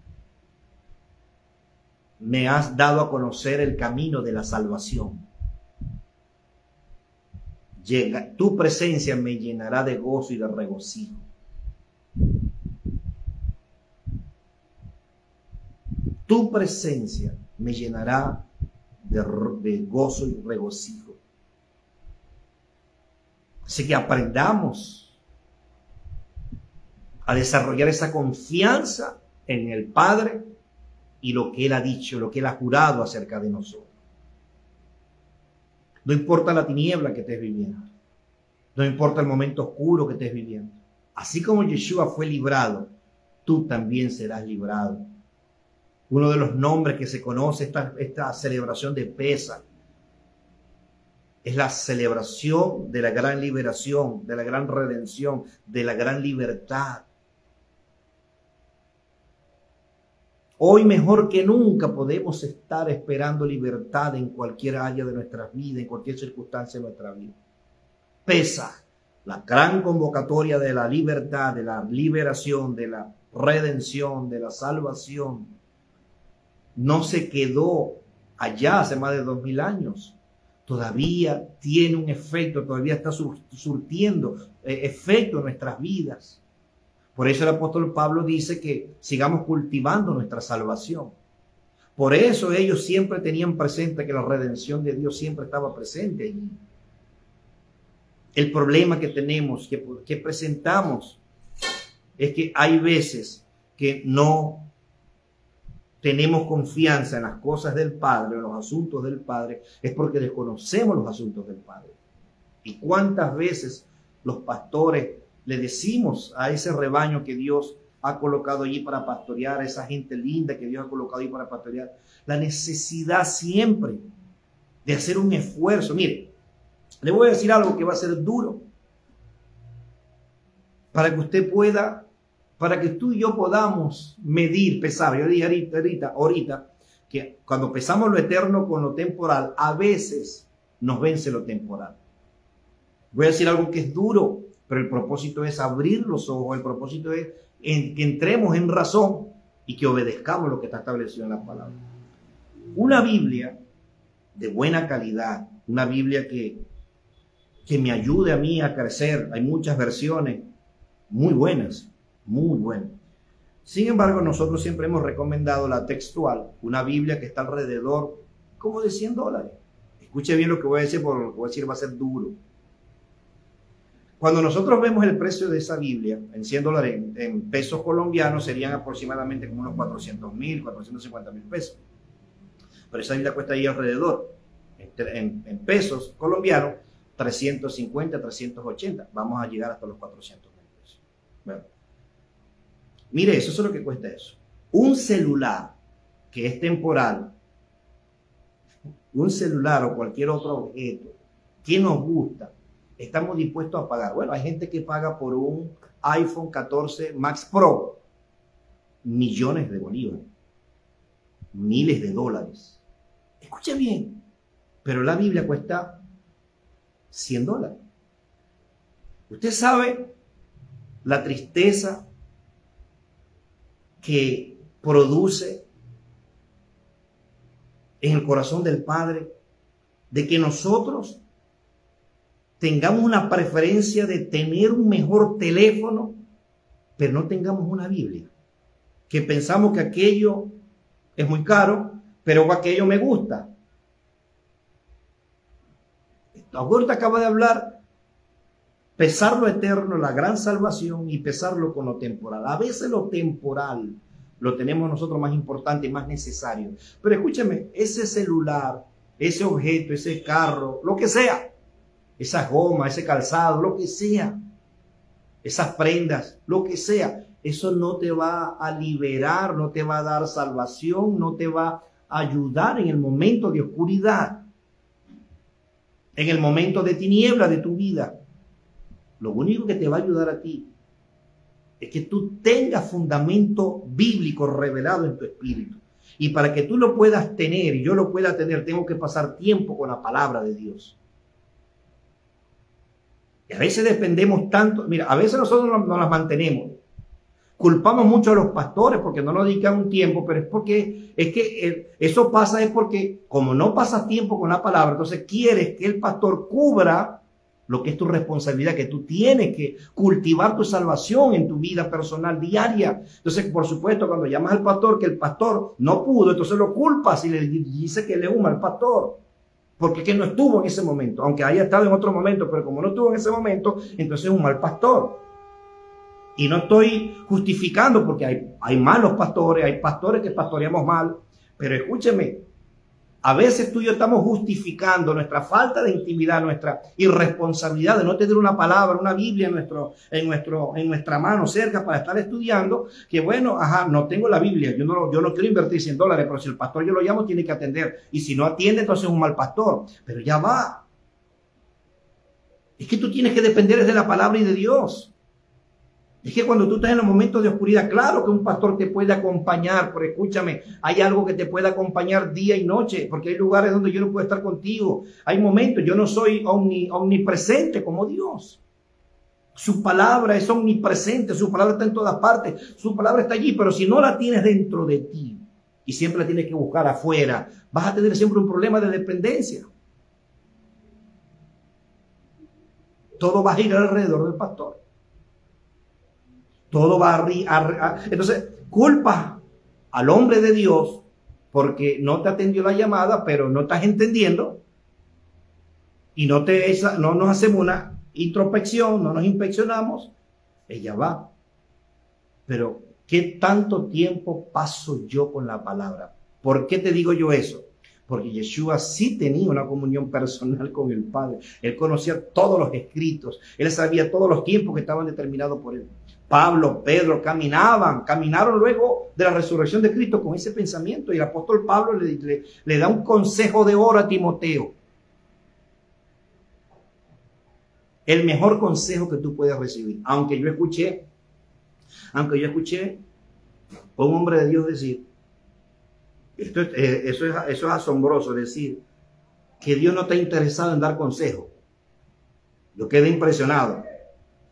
Me has dado a conocer el camino de la salvación. Tu presencia me llenará de gozo y de regocijo. Tu presencia me llenará de gozo y regocijo. Así que aprendamos a desarrollar esa confianza en el Padre y lo que Él ha dicho, lo que Él ha jurado acerca de nosotros. No importa la tiniebla que estés viviendo. No importa el momento oscuro que estés viviendo. Así como Yeshua fue librado, tú también serás librado. Uno de los nombres que se conoce esta celebración de Pesaj es la celebración de la gran liberación, de la gran redención, de la gran libertad. Hoy mejor que nunca podemos estar esperando libertad en cualquier área de nuestras vidas, en cualquier circunstancia de nuestra vida. Pesaj, la gran convocatoria de la libertad, de la liberación, de la redención, de la salvación, no se quedó allá hace más de 2000 años. Todavía tiene un efecto, todavía está surtiendo efecto en nuestras vidas. Por eso el apóstol Pablo dice que sigamos cultivando nuestra salvación. Por eso ellos siempre tenían presente que la redención de Dios siempre estaba presente allí. El problema que tenemos, que presentamos, es que hay veces que no tenemos confianza en las cosas del Padre, en los asuntos del Padre, es porque desconocemos los asuntos del Padre. ¿Y cuántas veces los pastores le decimos a ese rebaño que Dios ha colocado allí para pastorear, a esa gente linda que Dios ha colocado allí para pastorear, la necesidad siempre de hacer un esfuerzo? Mire, le voy a decir algo que va a ser duro para que usted pueda, para que tú y yo podamos medir, pesar. Yo dije ahorita que cuando pesamos lo eterno con lo temporal, a veces nos vence lo temporal. Voy a decir algo que es duro, pero el propósito es abrir los ojos, el propósito es que entremos en razón y que obedezcamos lo que está establecido en la palabra. Una Biblia de buena calidad, una Biblia que me ayude a mí a crecer. Hay muchas versiones muy buenas, muy buenas. Sin embargo, nosotros siempre hemos recomendado la textual, una Biblia que está alrededor como de $100. Escuche bien lo que voy a decir, porque lo que voy a decir va a ser duro. Cuando nosotros vemos el precio de esa Biblia en $100, en pesos colombianos serían aproximadamente como unos 400.000, 450.000 pesos. Pero esa Biblia cuesta ahí alrededor, en pesos colombianos, 350, 380. Vamos a llegar hasta los 400.000 pesos. Bueno, mire, eso es lo que cuesta eso. Un celular que es temporal, un celular o cualquier otro objeto que nos gusta, estamos dispuestos a pagar. Bueno, hay gente que paga por un iPhone 14 Max Pro millones de bolívares, miles de dólares. Escuche bien, pero la Biblia cuesta $100. Usted sabe la tristeza que produce en el corazón del Padre de que nosotros tengamos una preferencia de tener un mejor teléfono, pero no tengamos una Biblia. Que pensamos que aquello es muy caro, pero aquello me gusta. Ahorita acaba de hablar, pesar lo eterno, la gran salvación y pesarlo con lo temporal. A veces lo temporal lo tenemos nosotros más importante y más necesario. Pero escúcheme, ese celular, ese objeto, ese carro, lo que sea, esa goma, ese calzado, lo que sea, esas prendas, lo que sea, eso no te va a liberar, no te va a dar salvación, no te va a ayudar en el momento de oscuridad, en el momento de tiniebla de tu vida. Lo único que te va a ayudar a ti es que tú tengas fundamento bíblico revelado en tu espíritu. Y para que tú lo puedas tener y yo lo pueda tener, tengo que pasar tiempo con la palabra de Dios. Y a veces dependemos tanto, mira, a veces nosotros no las mantenemos. Culpamos mucho a los pastores porque no nos dedican un tiempo, pero es que eso pasa es porque como no pasas tiempo con la palabra, entonces quieres que el pastor cubra lo que es tu responsabilidad, que tú tienes que cultivar tu salvación en tu vida personal diaria. Entonces, por supuesto, cuando llamas al pastor que el pastor no pudo, entonces lo culpas y le dice que le es un mal pastor, porque que no estuvo en ese momento, aunque haya estado en otro momento, pero como no estuvo en ese momento, entonces es un mal pastor. Y no estoy justificando porque hay malos pastores, hay pastores que pastoreamos mal, pero escúcheme, a veces tú y yo estamos justificando nuestra falta de intimidad, nuestra irresponsabilidad de no tener una palabra, una Biblia en nuestra mano cerca para estar estudiando, que bueno, no tengo la Biblia, yo no quiero invertir $100, pero si el pastor yo lo llamo tiene que atender, y si no atiende entonces es un mal pastor, pero ya va. Es que tú tienes que depender de la palabra y de Dios. Es que cuando tú estás en los momentos de oscuridad, claro que un pastor te puede acompañar, pero escúchame, hay algo que te puede acompañar día y noche, porque hay lugares donde yo no puedo estar contigo. Hay momentos, yo no soy omnipresente como Dios. Su palabra es omnipresente, su palabra está en todas partes, su palabra está allí, pero si no la tienes dentro de ti y siempre la tienes que buscar afuera, vas a tener siempre un problema de dependencia. Todo va a girar alrededor del pastor. Todo va a... Entonces, culpa al hombre de Dios porque no te atendió la llamada, pero no estás entendiendo y no nos hacemos una introspección, no nos inspeccionamos, ella va. Pero, ¿qué tanto tiempo paso yo con la palabra? ¿Por qué te digo yo eso? Porque Yeshua sí tenía una comunión personal con el Padre. Él conocía todos los escritos. Él sabía todos los tiempos que estaban determinados por él. Pablo, Pedro caminaron luego de la resurrección de Cristo con ese pensamiento. Y el apóstol Pablo le da un consejo de oro a Timoteo. El mejor consejo que tú puedes recibir. Aunque yo escuché a un hombre de Dios decir, eso es asombroso, decir que Dios no está interesado en dar consejo. Yo quedé impresionado,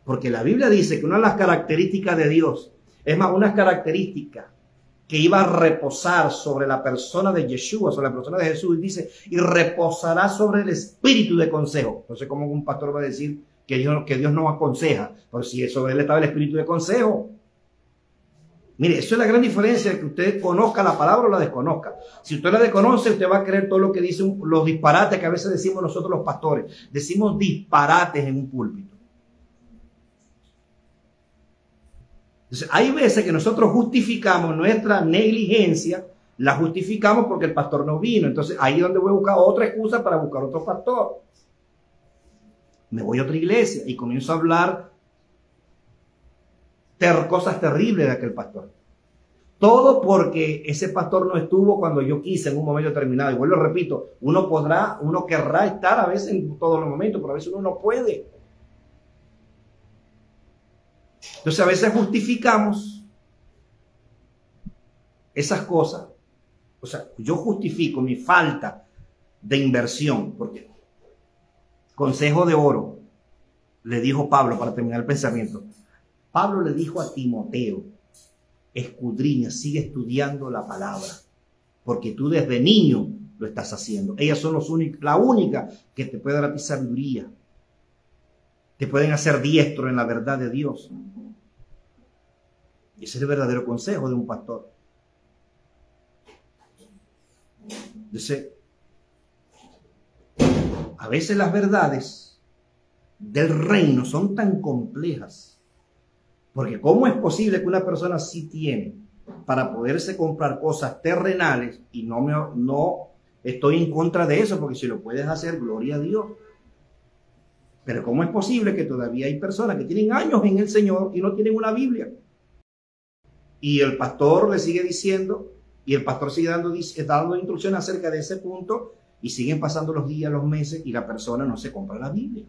porque la Biblia dice que una de las características de Dios, es más, una característica que iba a reposar sobre la persona de Yeshua, sobre la persona de Jesús, dice, y reposará sobre el espíritu de consejo. Entonces, ¿cómo un pastor va a decir que Dios no aconseja? Pues si sobre él estaba el espíritu de consejo. Mire, eso es la gran diferencia, que usted conozca la palabra o la desconozca. Si usted la desconoce, usted va a creer todo lo que dicen los disparates que a veces decimos nosotros los pastores. Decimos disparates en un púlpito. Entonces, hay veces que nosotros justificamos nuestra negligencia, la justificamos porque el pastor no vino. Entonces, ahí es donde voy a buscar otra excusa para buscar otro pastor. Me voy a otra iglesia y comienzo a hablar cosas terribles de aquel pastor. Todo porque ese pastor no estuvo cuando yo quise en un momento determinado. Y vuelvo, repito, uno querrá estar a veces en todos los momentos, pero a veces uno no puede. Entonces a veces justificamos esas cosas. O sea, yo justifico mi falta de inversión, porque consejo de oro. le dijo Pablo, para terminar el pensamiento, Pablo le dijo a Timoteo, escudriña, sigue estudiando la palabra, porque tú desde niño lo estás haciendo. Ellas son la única que te puede dar a ti sabiduría, te pueden hacer diestro en la verdad de Dios. Ese es el verdadero consejo de un pastor. Dice, a veces las verdades del reino son tan complejas, porque ¿cómo es posible que una persona sí tiene para poderse comprar cosas terrenales? Y no estoy en contra de eso, porque si lo puedes hacer, gloria a Dios. Pero ¿cómo es posible que todavía hay personas que tienen años en el Señor y no tienen una Biblia? Y el pastor le sigue diciendo, y el pastor sigue dando instrucciones acerca de ese punto, y siguen pasando los días, los meses, y la persona no se compra la Biblia.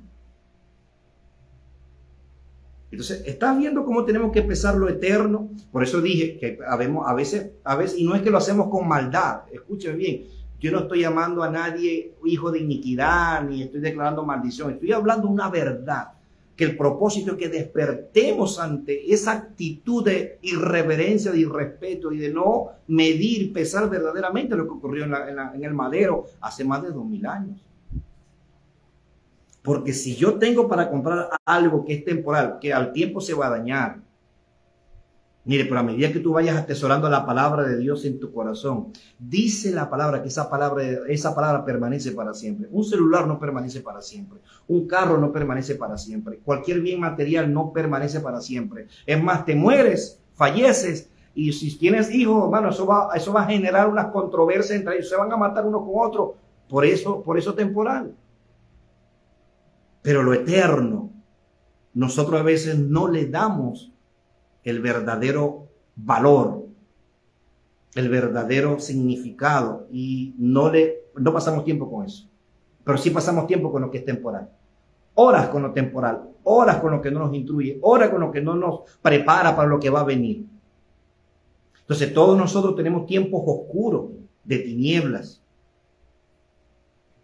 Entonces, ¿estás viendo cómo tenemos que pesar lo eterno? Por eso dije que a veces, y no es que lo hacemos con maldad, escúcheme bien, yo no estoy llamando a nadie hijo de iniquidad, ni estoy declarando maldición, estoy hablando una verdad, que el propósito es que despertemos ante esa actitud de irreverencia, de irrespeto y de no medir, pesar verdaderamente lo que ocurrió en el madero hace más de 2000 años. Porque si yo tengo para comprar algo que es temporal, que al tiempo se va a dañar, mire, pero a medida que tú vayas atesorando la palabra de Dios en tu corazón, dice la palabra que esa palabra permanece para siempre. Un celular no permanece para siempre. Un carro no permanece para siempre. Cualquier bien material no permanece para siempre. Es más, te mueres, falleces, y si tienes hijos, hermano, eso va a generar unas controversias entre ellos. Se van a matar uno con otro. Por eso temporal. Pero lo eterno, nosotros a veces no le damos el verdadero valor, el verdadero significado, y no pasamos tiempo con eso. Pero sí pasamos tiempo con lo que es temporal. Horas con lo temporal, horas con lo que no nos instruye, horas con lo que no nos prepara para lo que va a venir. Entonces todos nosotros tenemos tiempos oscuros, de tinieblas,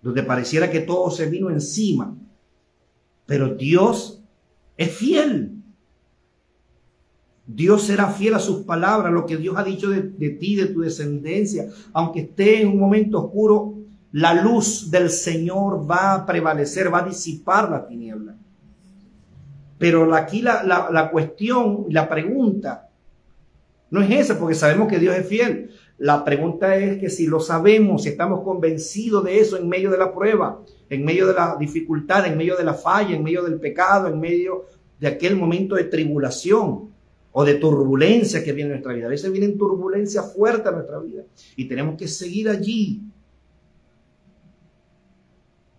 donde pareciera que todo se vino encima. Pero Dios es fiel. Dios será fiel a sus palabras, lo que Dios ha dicho de ti, de tu descendencia. Aunque esté en un momento oscuro, la luz del Señor va a prevalecer, va a disipar la tiniebla. Pero aquí la cuestión, la pregunta, no es esa, porque sabemos que Dios es fiel. La pregunta es que si lo sabemos, si estamos convencidos de eso en medio de la prueba, en medio de la dificultad, en medio de la falla, en medio del pecado, en medio de aquel momento de tribulación o de turbulencia que viene en nuestra vida. A veces vienen turbulencias fuertes a nuestra vida y tenemos que seguir allí,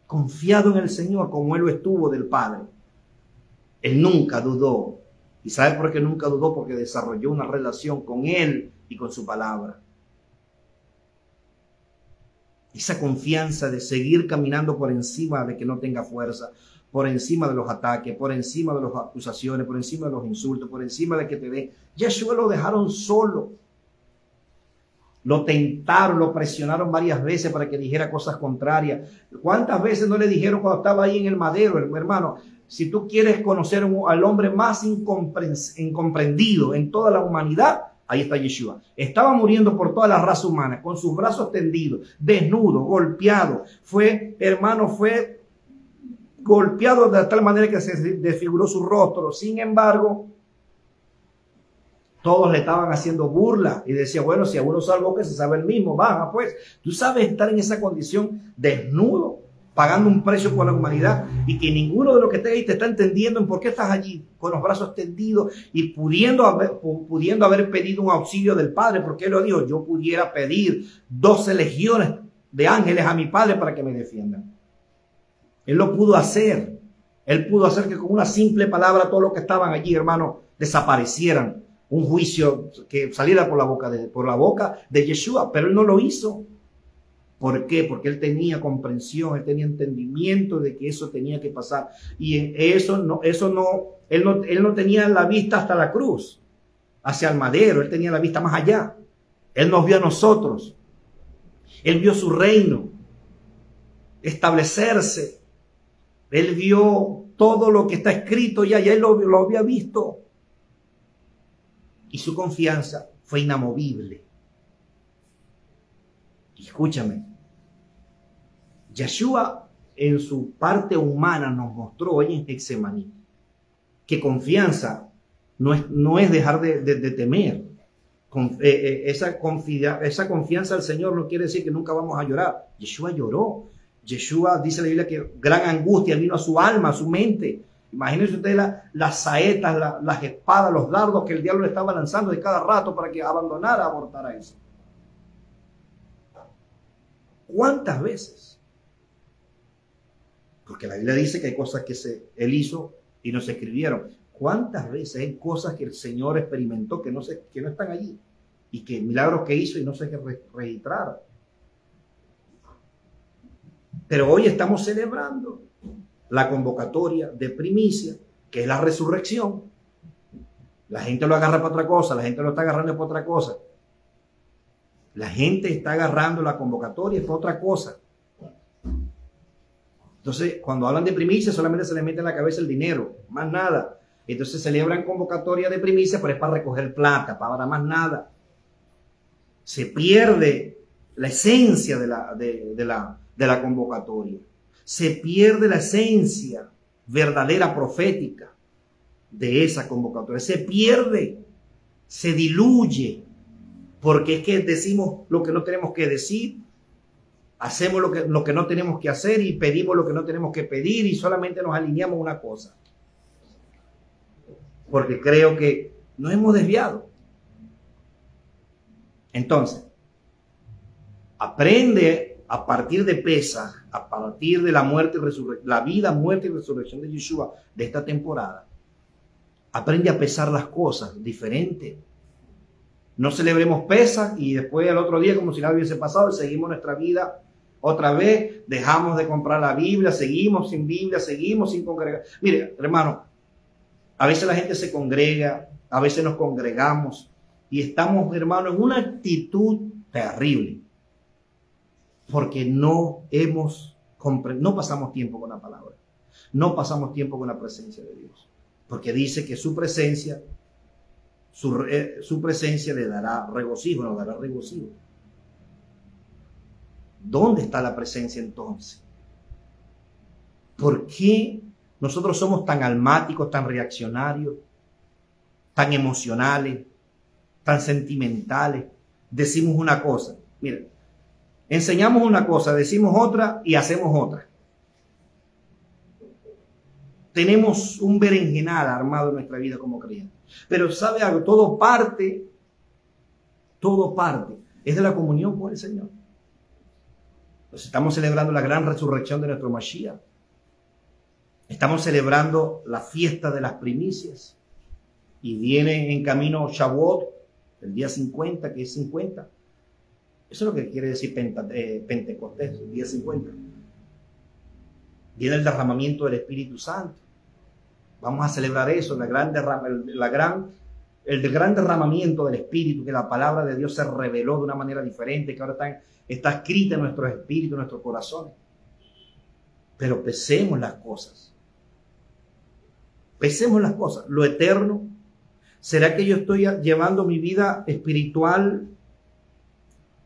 confiado en el Señor como Él lo estuvo del Padre. Él nunca dudó. ¿Y sabe por qué nunca dudó? Porque desarrolló una relación con Él y con su palabra. Esa confianza de seguir caminando por encima de que no tenga fuerza, por encima de los ataques, por encima de las acusaciones, por encima de los insultos, por encima de que te den. Yeshua lo dejaron solo. Lo tentaron, lo presionaron varias veces para que dijera cosas contrarias. ¿Cuántas veces no le dijeron cuando estaba ahí en el madero, hermano? Si tú quieres conocer al hombre más incomprendido en toda la humanidad, ahí está Yeshua. Estaba muriendo por toda la raza humana, con sus brazos tendidos, desnudo, golpeado. Fue golpeado de tal manera que se desfiguró su rostro. Sin embargo, todos le estaban haciendo burla y decía, bueno, si a uno salvó, que se sabe el mismo, baja pues. Tú sabes estar en esa condición desnudo, pagando un precio por la humanidad, y que ninguno de los que esté ahí te está entendiendo en por qué estás allí con los brazos tendidos y pudiendo haber pedido un auxilio del Padre, porque Él lo dijo, yo pudiera pedir 12 legiones de ángeles a mi Padre para que me defiendan. Él lo pudo hacer. Él pudo hacer que con una simple palabra todos los que estaban allí, hermano, desaparecieran. Un juicio que saliera por la boca de Yeshua, pero Él no lo hizo. ¿Por qué? Porque Él tenía comprensión, Él tenía entendimiento de que eso tenía que pasar. Y él no tenía la vista hasta la cruz, hacia el madero. Él tenía la vista más allá. Él nos vio a nosotros. Él vio su reino establecerse. Él vio todo lo que está escrito ya él lo había visto. Y su confianza fue inamovible. Y escúchame, Yeshua en su parte humana nos mostró hoy en Getsemaní que confianza no es dejar de temer. Esa confianza al Señor no quiere decir que nunca vamos a llorar. Yeshua lloró. Yeshua, dice la Biblia, que gran angustia vino a su alma, a su mente. Imagínense ustedes las saetas, las espadas, los dardos que el diablo le estaba lanzando de cada rato para que abandonara, abortara eso. ¿Cuántas veces? Porque la Biblia dice que hay cosas que él hizo y no se escribieron. ¿Cuántas veces hay cosas que el Señor experimentó que no están allí? Y que milagros que hizo y no se registraron. Pero hoy estamos celebrando la convocatoria de primicia, que es la resurrección. La gente lo agarra para otra cosa, la gente lo está agarrando para otra cosa. La gente está agarrando la convocatoria para otra cosa. Entonces, cuando hablan de primicia, solamente se les mete en la cabeza el dinero, más nada. Entonces celebran convocatoria de primicia, pero es para recoger plata, para más nada. Se pierde la esencia de la convocatoria. Se pierde la esencia verdadera profética de esa convocatoria. Se pierde, se diluye, porque es que decimos lo que no tenemos que decir, hacemos lo que no tenemos que hacer y pedimos lo que no tenemos que pedir y solamente nos alineamos a una cosa. Porque creo que nos hemos desviado. Entonces, aprende a partir de Pesaj, a partir de la muerte y resurrección, la vida, muerte y resurrección de Yeshua de esta temporada. Aprende a pesar las cosas diferente. No celebremos Pesaj y después al otro día como si nada hubiese pasado y seguimos nuestra vida otra vez, dejamos de comprar la Biblia, seguimos sin congregar. Mire, hermano, a veces la gente se congrega, a veces nos congregamos y estamos, hermano, en una actitud terrible. Porque no pasamos tiempo con la palabra. No pasamos tiempo con la presencia de Dios. Porque dice que su presencia le dará regocijo, nos dará regocijo. ¿Dónde está la presencia entonces? ¿Por qué nosotros somos tan almáticos, tan reaccionarios, tan emocionales, tan sentimentales? Decimos una cosa, miren, enseñamos una cosa, decimos otra y hacemos otra. Tenemos un berenjenal armado en nuestra vida como creyentes. Pero ¿sabe algo? Todo parte es de la comunión con el Señor. Pues estamos celebrando la gran resurrección de nuestro Mashiach. Estamos celebrando la fiesta de las primicias. Y viene en camino Shavuot, el día 50, que es 50. Eso es lo que quiere decir Pentecostés, el día 50. Viene el derramamiento del Espíritu Santo. Vamos a celebrar eso, el gran derramamiento del Espíritu, que la palabra de Dios se reveló de una manera diferente, que ahora está escrita en nuestros espíritus, en nuestros corazones. Pero pesemos las cosas. Pesemos las cosas. Lo eterno. ¿Será que yo estoy llevando mi vida espiritual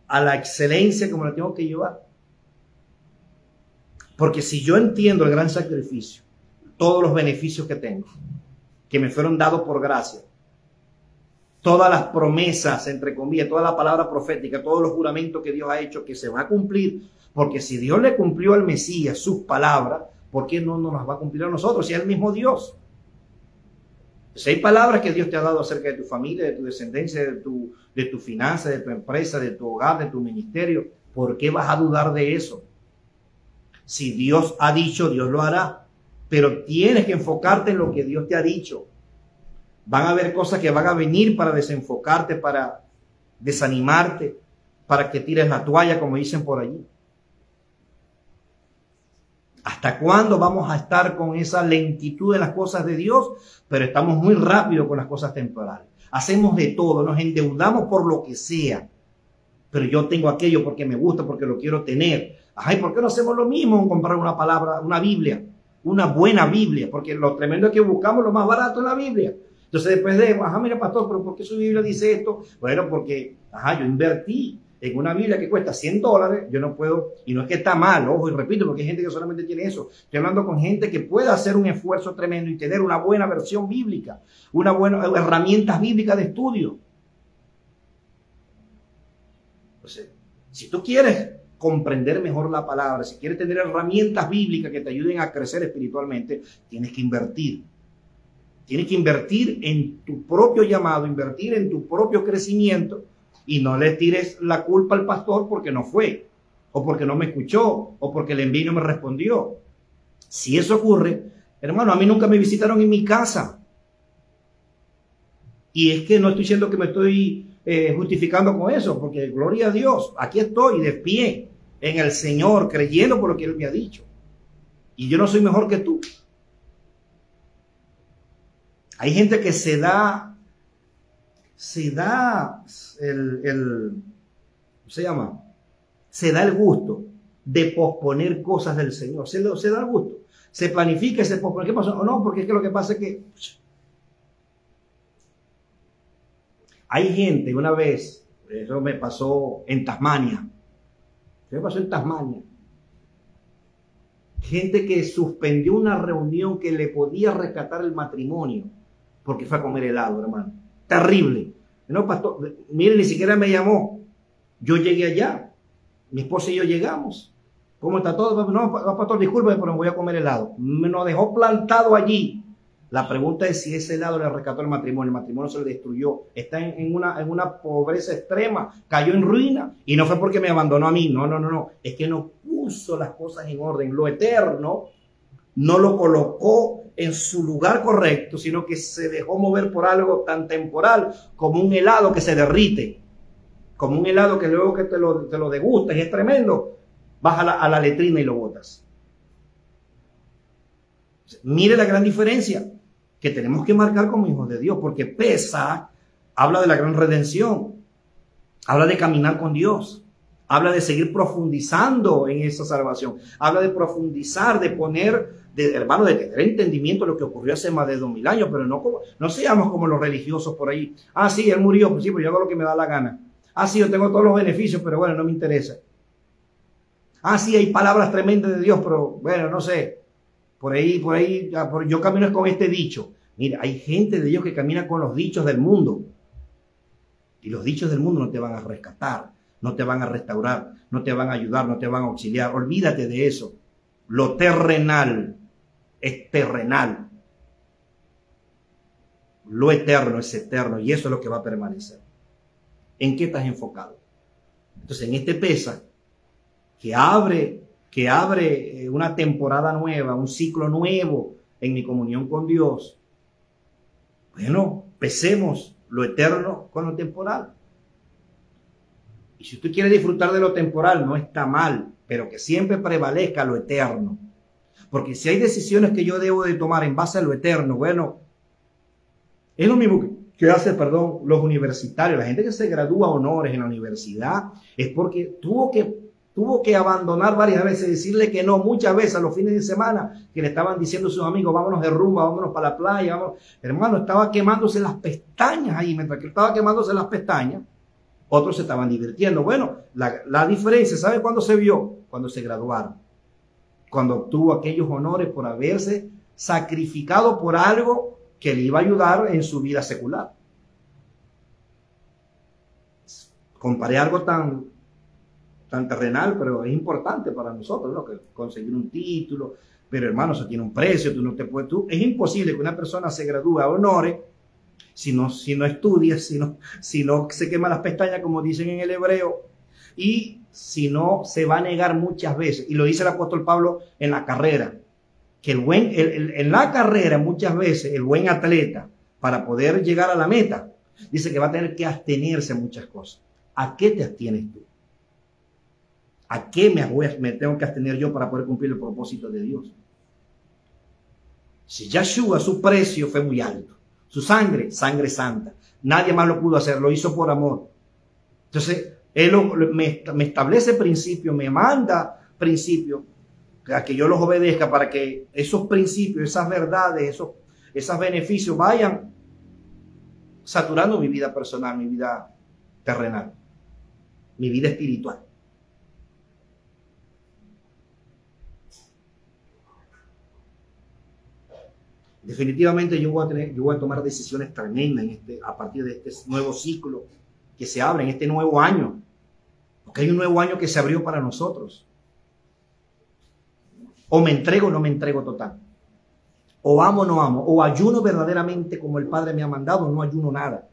a la excelencia como la tengo que llevar? Porque si yo entiendo el gran sacrificio, todos los beneficios que tengo, que me fueron dados por gracia, todas las promesas, entre comillas, toda la palabra profética, todos los juramentos que Dios ha hecho que se va a cumplir, porque si Dios le cumplió al Mesías sus palabras, ¿por qué no nos las va a cumplir a nosotros si es el mismo Dios? Si hay palabras que Dios te ha dado acerca de tu familia, de tu descendencia, de tu finanza, de tu empresa, de tu hogar, de tu ministerio, ¿por qué vas a dudar de eso? Si Dios ha dicho, Dios lo hará. Pero tienes que enfocarte en lo que Dios te ha dicho. Van a haber cosas que van a venir para desenfocarte, para desanimarte, para que tires la toalla, como dicen por allí. ¿Hasta cuándo vamos a estar con esa lentitud en las cosas de Dios? Pero estamos muy rápido con las cosas temporales. Hacemos de todo, nos endeudamos por lo que sea. Pero yo tengo aquello porque me gusta, porque lo quiero tener. Ay, ¿por qué no hacemos lo mismo en comprar una palabra, una Biblia? una buena Biblia, porque lo tremendo es que buscamos lo más barato en la Biblia. Entonces después de, mira pastor, pero ¿por qué su Biblia dice esto? Bueno, porque, yo invertí en una Biblia que cuesta $100, yo no puedo, y no es que está mal, ojo, y repito, porque hay gente que solamente tiene eso. Estoy hablando con gente que pueda hacer un esfuerzo tremendo y tener una buena versión bíblica, una buena herramientas bíblicas de estudio. Entonces, si tú quieres comprender mejor la palabra, si quieres tener herramientas bíblicas que te ayuden a crecer espiritualmente, tienes que invertir. Tienes que invertir en tu propio llamado, invertir en tu propio crecimiento, y no le tires la culpa al pastor porque no fue, o porque no me escuchó, o porque el envío no me respondió. Si eso ocurre, hermano, a mí nunca me visitaron en mi casa. Y es que no estoy diciendo que me estoy justificando con eso, porque gloria a Dios, aquí estoy de pie en el Señor, creyendo por lo que Él me ha dicho. Y yo no soy mejor que tú. Hay gente que se da el gusto de posponer cosas del Señor. Se da el gusto. Se planifica y se pospone. ¿Qué pasó? No, porque es que lo que pasa es que hay gente, una vez, eso me pasó en Tasmania. Gente que suspendió una reunión que le podía rescatar el matrimonio porque fue a comer helado, hermano. Terrible. No, pastor, mire, ni siquiera me llamó. Yo llegué allá. Mi esposa y yo llegamos. ¿Cómo está todo? No, pastor, disculpe, pero me voy a comer helado. Me nos dejó plantado allí. La pregunta es si ese helado le rescató el matrimonio. El matrimonio se le destruyó. Está en una pobreza extrema. Cayó en ruina. Y no fue porque me abandonó a mí. No. Es que no puso las cosas en orden. Lo eterno no lo colocó en su lugar correcto, sino que se dejó mover por algo tan temporal como un helado que se derrite, como un helado que luego que te lo degustas y es tremendo, vas a la letrina y lo botas. Mire la gran diferencia que tenemos que marcar como hijos de Dios, porque Pesaj habla de la gran redención, habla de caminar con Dios, habla de seguir profundizando en esa salvación, habla de profundizar, de poner, hermano, de tener entendimiento de lo que ocurrió hace más de 2000 años, pero no seamos como los religiosos por ahí. Sí, él murió, pues sí, pues yo hago lo que me da la gana. Sí, yo tengo todos los beneficios, pero bueno, no me interesa. Sí, hay palabras tremendas de Dios, pero bueno, no sé. Por ahí, yo camino con este dicho. Mira, hay gente de Dios que camina con los dichos del mundo. Y los dichos del mundo no te van a rescatar, no te van a restaurar, no te van a ayudar, no te van a auxiliar. Olvídate de eso. Lo terrenal es terrenal. Lo eterno es eterno y eso es lo que va a permanecer. ¿En qué estás enfocado? Entonces, en este Pesaj, que abre una temporada nueva, un ciclo nuevo en mi comunión con Dios, bueno, pesemos lo eterno con lo temporal. Y si usted quiere disfrutar de lo temporal, no está mal, pero que siempre prevalezca lo eterno. Porque si hay decisiones que yo debo de tomar en base a lo eterno, bueno, es lo mismo que hacen, los universitarios. La gente que se gradúa a honores en la universidad es porque tuvo que abandonar varias veces, decirle que no, muchas veces a los fines de semana, que le estaban diciendo a sus amigos, vámonos de rumba, vámonos para la playa, vámonos. Hermano, estaba quemándose las pestañas ahí, mientras que estaba quemándose las pestañas, otros se estaban divirtiendo. Bueno, la diferencia, ¿sabe cuándo se vio? Cuando se graduaron, cuando obtuvo aquellos honores por haberse sacrificado por algo que le iba a ayudar en su vida secular. Comparé algo tan terrenal, pero es importante para nosotros, ¿no? Que conseguir un título, pero hermano, eso tiene un precio, es imposible que una persona se gradúe a honores si no estudia, si no se quema las pestañas, como dicen en el hebreo, y si no se va a negar muchas veces. Y lo dice el apóstol Pablo en la carrera, que en la carrera muchas veces el buen atleta, para poder llegar a la meta, dice que va a tener que abstenerse a muchas cosas. ¿A qué te abstienes tú? ¿A qué me tengo que abstener yo para poder cumplir el propósito de Dios? Si Yahshua, su precio fue muy alto, su sangre santa, nadie más lo pudo hacer, lo hizo por amor. Entonces, Él me establece principios, me manda principios, a que yo los obedezca, para que esos principios, esas verdades, esos beneficios vayan saturando mi vida personal, mi vida terrenal, mi vida espiritual. Definitivamente yo voy a tomar decisiones tremendas a partir de este nuevo ciclo que se abre en este nuevo año, porque hay un nuevo año que se abrió para nosotros. O me entrego o no me entrego total, o amo o no amo, o ayuno verdaderamente como el Padre me ha mandado, o no ayuno nada.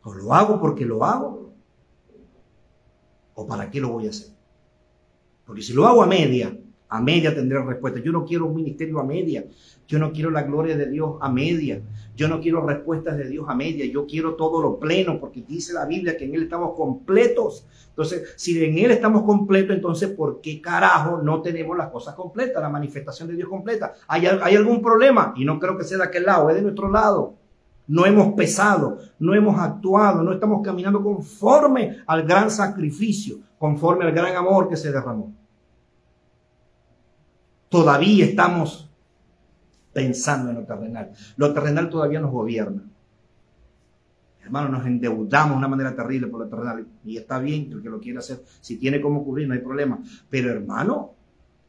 O lo hago porque lo hago, o para qué lo voy a hacer. Porque si lo hago a media tendré respuesta. Yo no quiero un ministerio a media. Yo no quiero la gloria de Dios a media. Yo no quiero respuestas de Dios a media. Yo quiero todo lo pleno, porque dice la Biblia que en Él estamos completos. Entonces, si en Él estamos completos, entonces, ¿por qué carajo no tenemos las cosas completas, la manifestación de Dios completa? ¿Hay algún problema? Y no creo que sea de aquel lado, es de nuestro lado. No hemos pesado, no hemos actuado, no estamos caminando conforme al gran sacrificio, conforme al gran amor que se derramó. Todavía estamos pensando en lo terrenal. Lo terrenal todavía nos gobierna. Hermano, nos endeudamos de una manera terrible por lo terrenal. Y está bien, el que lo quiera hacer, si tiene cómo cubrir, no hay problema. Pero hermano,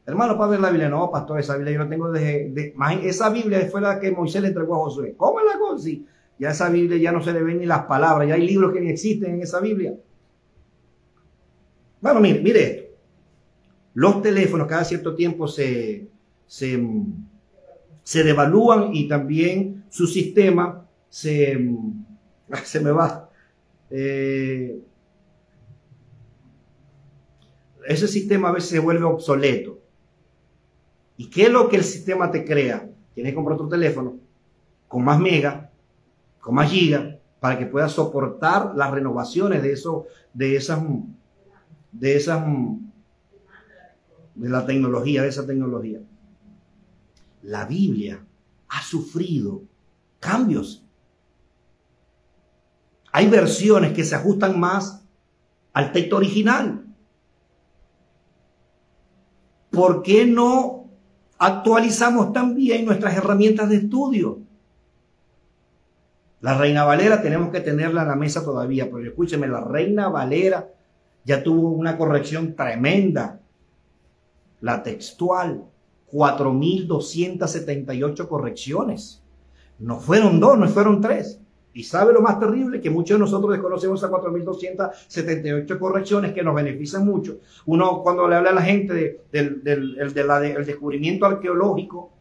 para ver la Biblia, no, pastor, esa Biblia yo la tengo esa Biblia fue la que Moisés le entregó a Josué. ¿Cómo es la cosa? Sí, ya esa Biblia ya no se le ven ni las palabras, ya hay libros que ni existen en esa Biblia. Bueno, mire esto. Los teléfonos cada cierto tiempo se devalúan, y también su sistema se me va. Ese sistema a veces se vuelve obsoleto. ¿Y qué es lo que el sistema te crea? Tienes que comprar otro teléfono con más mega, con más giga, para que puedas soportar las renovaciones de la tecnología, de esa tecnología. La Biblia ha sufrido cambios. Hay versiones que se ajustan más al texto original. ¿Por qué no actualizamos también nuestras herramientas de estudio? La Reina Valera tenemos que tenerla en la mesa todavía, pero escúcheme, la Reina Valera ya tuvo una corrección tremenda. La textual, 4.278 correcciones. No fueron 2, no fueron 3. Y sabe lo más terrible, que muchos de nosotros desconocemos esas 4.278 correcciones que nos benefician mucho. Uno, cuando le habla a la gente del descubrimiento arqueológico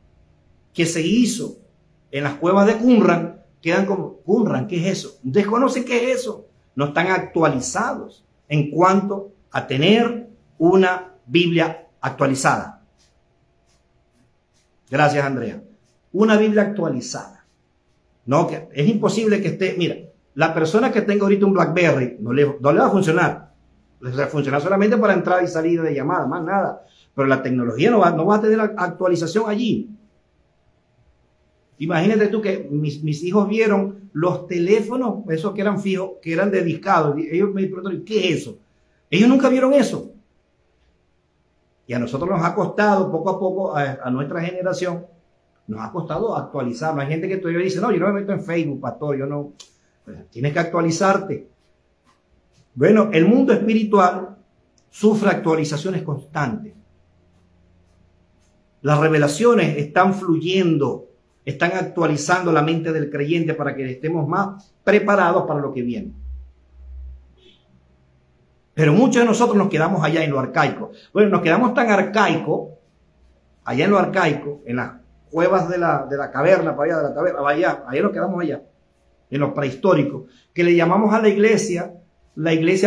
que se hizo en las cuevas de Qumran, quedan como, ¿Qumran qué es eso? Desconocen qué es eso. No están actualizados en cuanto a tener una Biblia actualizada. Gracias, Andrea. Una Biblia actualizada. No, que es imposible que esté. Mira, la persona que tenga ahorita un BlackBerry no le va a funcionar. Le va a funcionar solamente para entrada y salida de llamadas, más nada. Pero la tecnología no va a tener actualización allí. Imagínate tú que mis hijos vieron los teléfonos, esos que eran fijos, que eran de discado. Ellos me preguntaron, ¿qué es eso? Ellos nunca vieron eso. Y a nosotros nos ha costado poco a poco, a nuestra generación, nos ha costado actualizarnos. Hay gente que todavía dice, no, yo no me meto en Facebook, pastor, yo no. Pues, tienes que actualizarte. Bueno, el mundo espiritual sufre actualizaciones constantes. Las revelaciones están fluyendo, están actualizando la mente del creyente para que estemos más preparados para lo que viene. Pero muchos de nosotros nos quedamos allá en lo arcaico. Bueno, nos quedamos tan arcaico, allá en lo arcaico, en las cuevas de la caverna, para allá, de la caverna, allá nos quedamos allá, en lo prehistórico, que le llamamos a la iglesia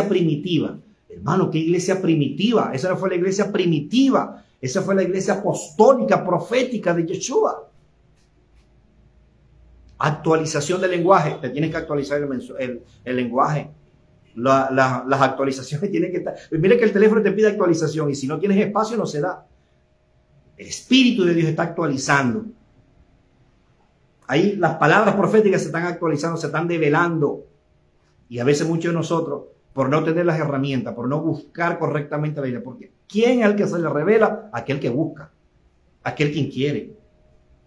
primitiva. Hermano, ¿qué iglesia primitiva? Esa no fue la iglesia primitiva, esa fue la iglesia apostólica, profética de Yeshua. Actualización del lenguaje, te tienes que actualizar el lenguaje. Las actualizaciones tienen que estar. Mire que el teléfono te pide actualización y si no tienes espacio no se da. El Espíritu de Dios está actualizando. Ahí las palabras proféticas se están actualizando, se están develando. Y a veces muchos de nosotros por no tener las herramientas, por no buscar correctamente la Biblia. Porque ¿quién es el que se le revela? Aquel que busca, aquel quien quiere.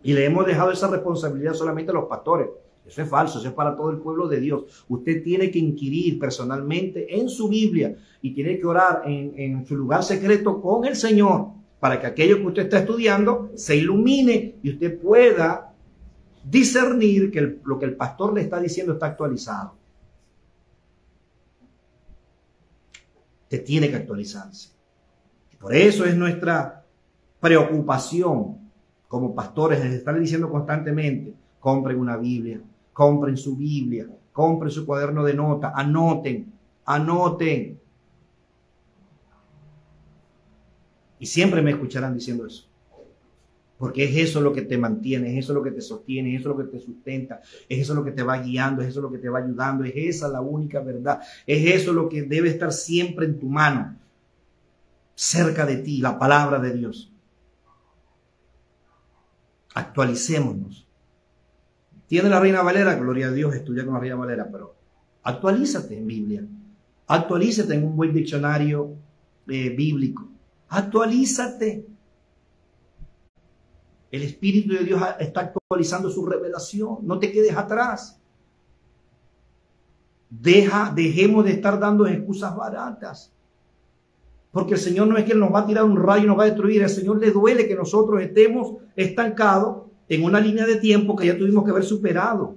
Y le hemos dejado esa responsabilidad solamente a los pastores. Eso es falso, eso es para todo el pueblo de Dios. Usted tiene que inquirir personalmente en su Biblia y tiene que orar en su lugar secreto con el Señor para que aquello que usted está estudiando se ilumine y usted pueda discernir que lo que el pastor le está diciendo está actualizado. Usted tiene que actualizarse. Por eso es nuestra preocupación como pastores, les estaré diciendo constantemente: compren una Biblia, compren su Biblia, compren su cuaderno de nota, anoten, anoten. Y siempre me escucharán diciendo eso. Porque es eso lo que te mantiene, es eso lo que te sostiene, es eso lo que te sustenta, es eso lo que te va guiando, es eso lo que te va ayudando, es esa la única verdad, es eso lo que debe estar siempre en tu mano, cerca de ti, la palabra de Dios. Actualicémonos. Tiene la Reina Valera, gloria a Dios, estudia con la Reina Valera, pero actualízate en Biblia, actualízate en un buen diccionario bíblico, actualízate. El Espíritu de Dios está actualizando su revelación. No te quedes atrás. Dejemos de estar dando excusas baratas. Porque el Señor no es que Él nos va a tirar un rayo y nos va a destruir. Al Señor le duele que nosotros estemos estancados en una línea de tiempo que ya tuvimos que haber superado.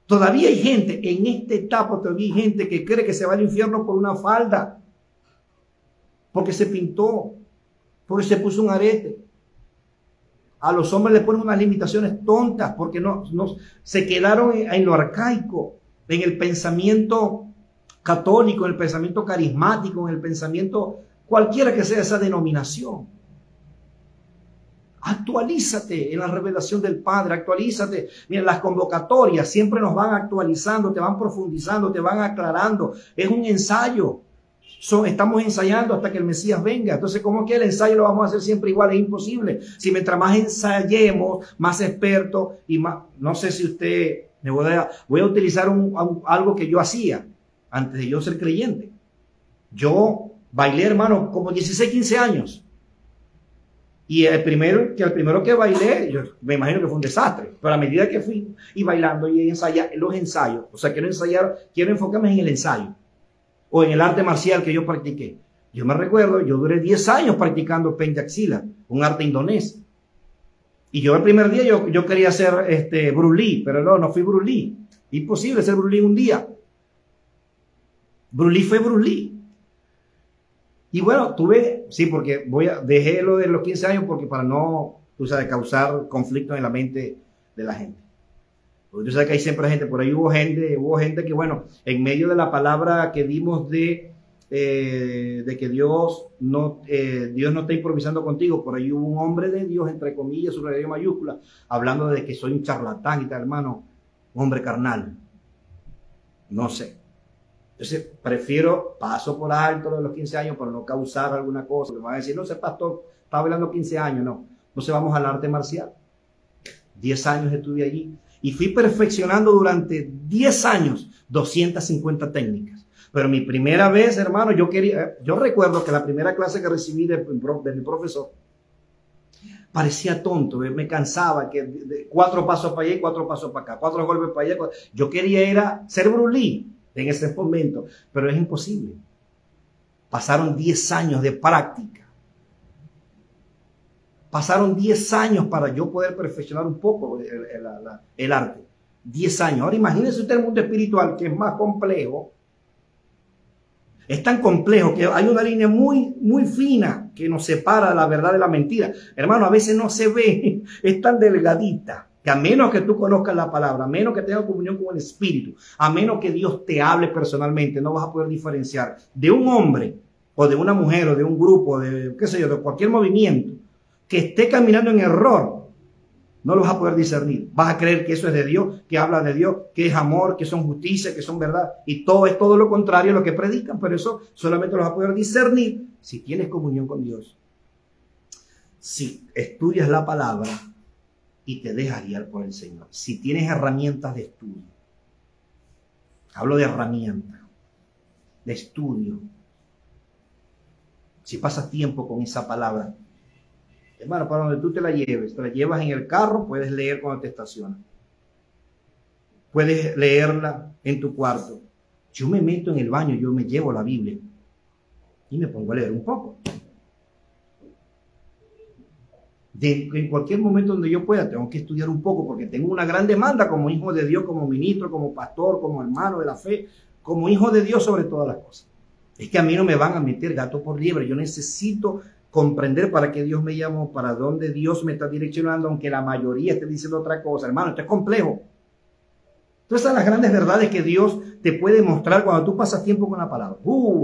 Todavía hay gente, en esta etapa todavía hay gente que cree que se va al infierno por una falda. Porque se pintó. Porque se puso un arete. A los hombres les ponen unas limitaciones tontas porque no se quedaron en lo arcaico, en el pensamiento católico, en el pensamiento carismático, en el pensamiento cualquiera que sea esa denominación. Actualízate en la revelación del Padre, actualízate. Mira, las convocatorias siempre nos van actualizando, te van profundizando, te van aclarando. Es un ensayo. Estamos ensayando hasta que el Mesías venga. Entonces, ¿cómo que el ensayo lo vamos a hacer siempre igual? Es imposible. Si mientras más ensayemos, más expertos y más... No sé si usted... voy a utilizar algo que yo hacía antes de yo ser creyente. Yo bailé, hermano, como 16, 15 años. Y el primero que bailé, yo me imagino que fue un desastre. Pero a medida que fui y bailando y ensayando, los ensayos, o sea, quiero enfocarme en el ensayo. O en el arte marcial que yo practiqué. Yo me recuerdo, yo duré 10 años practicando pencaxila, un arte indonés. Y yo el primer día yo quería ser Bruce Lee, pero no fui Bruce Lee. Imposible ser Bruce Lee un día. Bruce Lee fue Bruce Lee. Y bueno, porque dejé lo de los 15 años porque para no, causar conflictos en la mente de la gente. Porque tú sabes que hay siempre gente, por ahí hubo gente que, bueno, en medio de la palabra que dimos de que Dios no está improvisando contigo, por ahí hubo un hombre de Dios, entre comillas, sobre mayúscula, hablando de que soy un charlatán y tal, hermano, un hombre carnal. No sé. Entonces, paso por alto de los 15 años para no causar alguna cosa. Me van a decir, no sé, pastor, estaba hablando 15 años, no. Entonces vamos al arte marcial. 10 años estuve allí. Y fui perfeccionando durante 10 años 250 técnicas. Pero mi primera vez, hermano, yo recuerdo que la primera clase que recibí de mi profesor parecía tonto, me cansaba, que 4 pasos para allá y 4 pasos para acá, 4 golpes para allá. Yo quería ser Bruce Lee en ese momento, pero es imposible. Pasaron 10 años de práctica. Pasaron 10 años para yo poder perfeccionar un poco el arte. 10 años. Ahora imagínense usted el mundo espiritual, que es más complejo. Es tan complejo que hay una línea muy, muy fina que nos separa la verdad de la mentira. Hermano, a veces no se ve. Es tan delgadita que a menos que tú conozcas la palabra, a menos que tengas comunión con el Espíritu, a menos que Dios te hable personalmente, no vas a poder diferenciar de un hombre o de una mujer o de un grupo, de cualquier movimiento que esté caminando en error. No lo vas a poder discernir. Vas a creer que eso es de Dios, que habla de Dios, que es amor, que son justicia, que son verdad. Y todo es todo lo contrario a lo que predican. Pero eso solamente lo vas a poder discernir si tienes comunión con Dios. Si estudias la palabra y te dejas guiar por el Señor. Si tienes herramientas de estudio. Hablo de herramientas. de estudio, si pasas tiempo con esa palabra, hermano, para donde tú te la llevas en el carro, puedes leer cuando te estacionas. Puedes leerla en tu cuarto. Yo me meto en el baño, yo me llevo la Biblia y me pongo a leer un poco. En cualquier momento donde yo pueda, tengo que estudiar un poco porque tengo una gran demanda como hijo de Dios, como ministro, como pastor, como hermano de la fe, como hijo de Dios sobre todas las cosas. Es que a mí no me van a meter gato por liebre. Yo necesito comprender para qué Dios me llamó, para dónde Dios me está direccionando, aunque la mayoría esté diciendo otra cosa. Hermano, esto es complejo. Entonces, son las grandes verdades que Dios te puede mostrar cuando tú pasas tiempo con la palabra.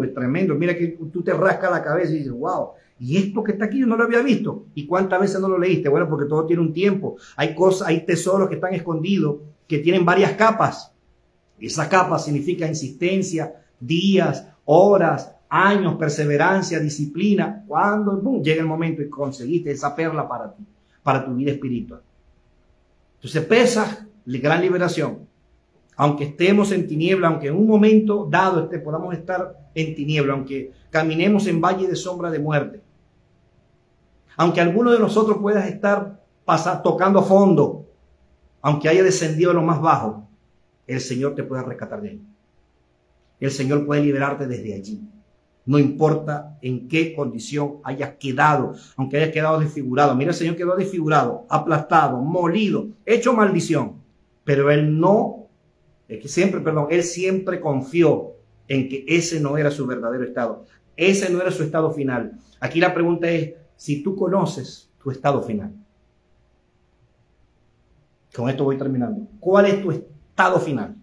Es tremendo. Mira que tú te rascas la cabeza y dices, wow, y esto que está aquí yo no lo había visto. ¿Y cuántas veces no lo leíste? Bueno, porque todo tiene un tiempo. Hay cosas, hay tesoros que están escondidos, que tienen varias capas. Esas capas significan insistencia, días, horas, años, perseverancia, disciplina. Cuando llega el momento y conseguiste esa perla para ti, para tu vida espiritual. Entonces, Pesaj, gran liberación. Aunque estemos en tiniebla, aunque en un momento dado podamos estar en tiniebla, aunque caminemos en valle de sombra de muerte, aunque alguno de nosotros pueda estar tocando fondo, aunque haya descendido a lo más bajo, el Señor te puede rescatar de ahí. El Señor puede liberarte desde allí. No importa en qué condición hayas quedado, aunque hayas quedado desfigurado. Mira, el Señor quedó desfigurado, aplastado, molido, hecho maldición, pero Él siempre confió en que ese no era su verdadero estado. Ese no era su estado final. Aquí la pregunta es si tú conoces tu estado final. Con esto voy terminando. ¿Cuál es tu estado final?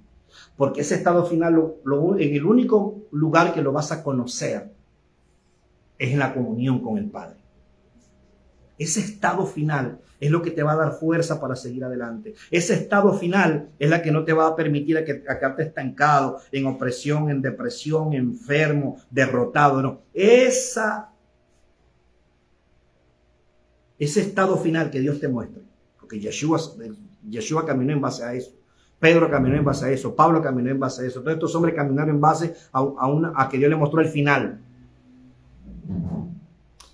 Porque ese estado final, en el único lugar que lo vas a conocer es en la comunión con el Padre. Ese estado final es lo que te va a dar fuerza para seguir adelante. Ese estado final es la que no te va a permitir a quedarte estancado, en opresión, en depresión, enfermo, derrotado. No. Ese estado final que Dios te muestra. Porque Yeshua caminó en base a eso. Pedro caminó en base a eso. Pablo caminó en base a eso. Todos estos hombres caminaron en base a que Dios le mostró el final.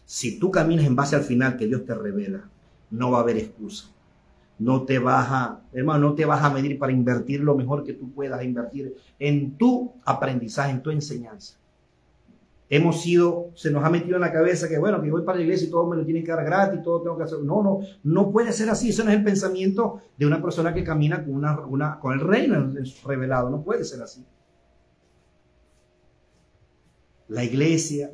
Si tú caminas en base al final que Dios te revela, no va a haber excusa. No te vas a medir para invertir lo mejor que tú puedas invertir en tu aprendizaje, en tu enseñanza. Se nos ha metido en la cabeza que bueno, que voy para la iglesia y todo me lo tienen que dar gratis, todo tengo que hacer. No puede ser así. Eso no es el pensamiento de una persona que camina con el reino revelado. No puede ser así. La iglesia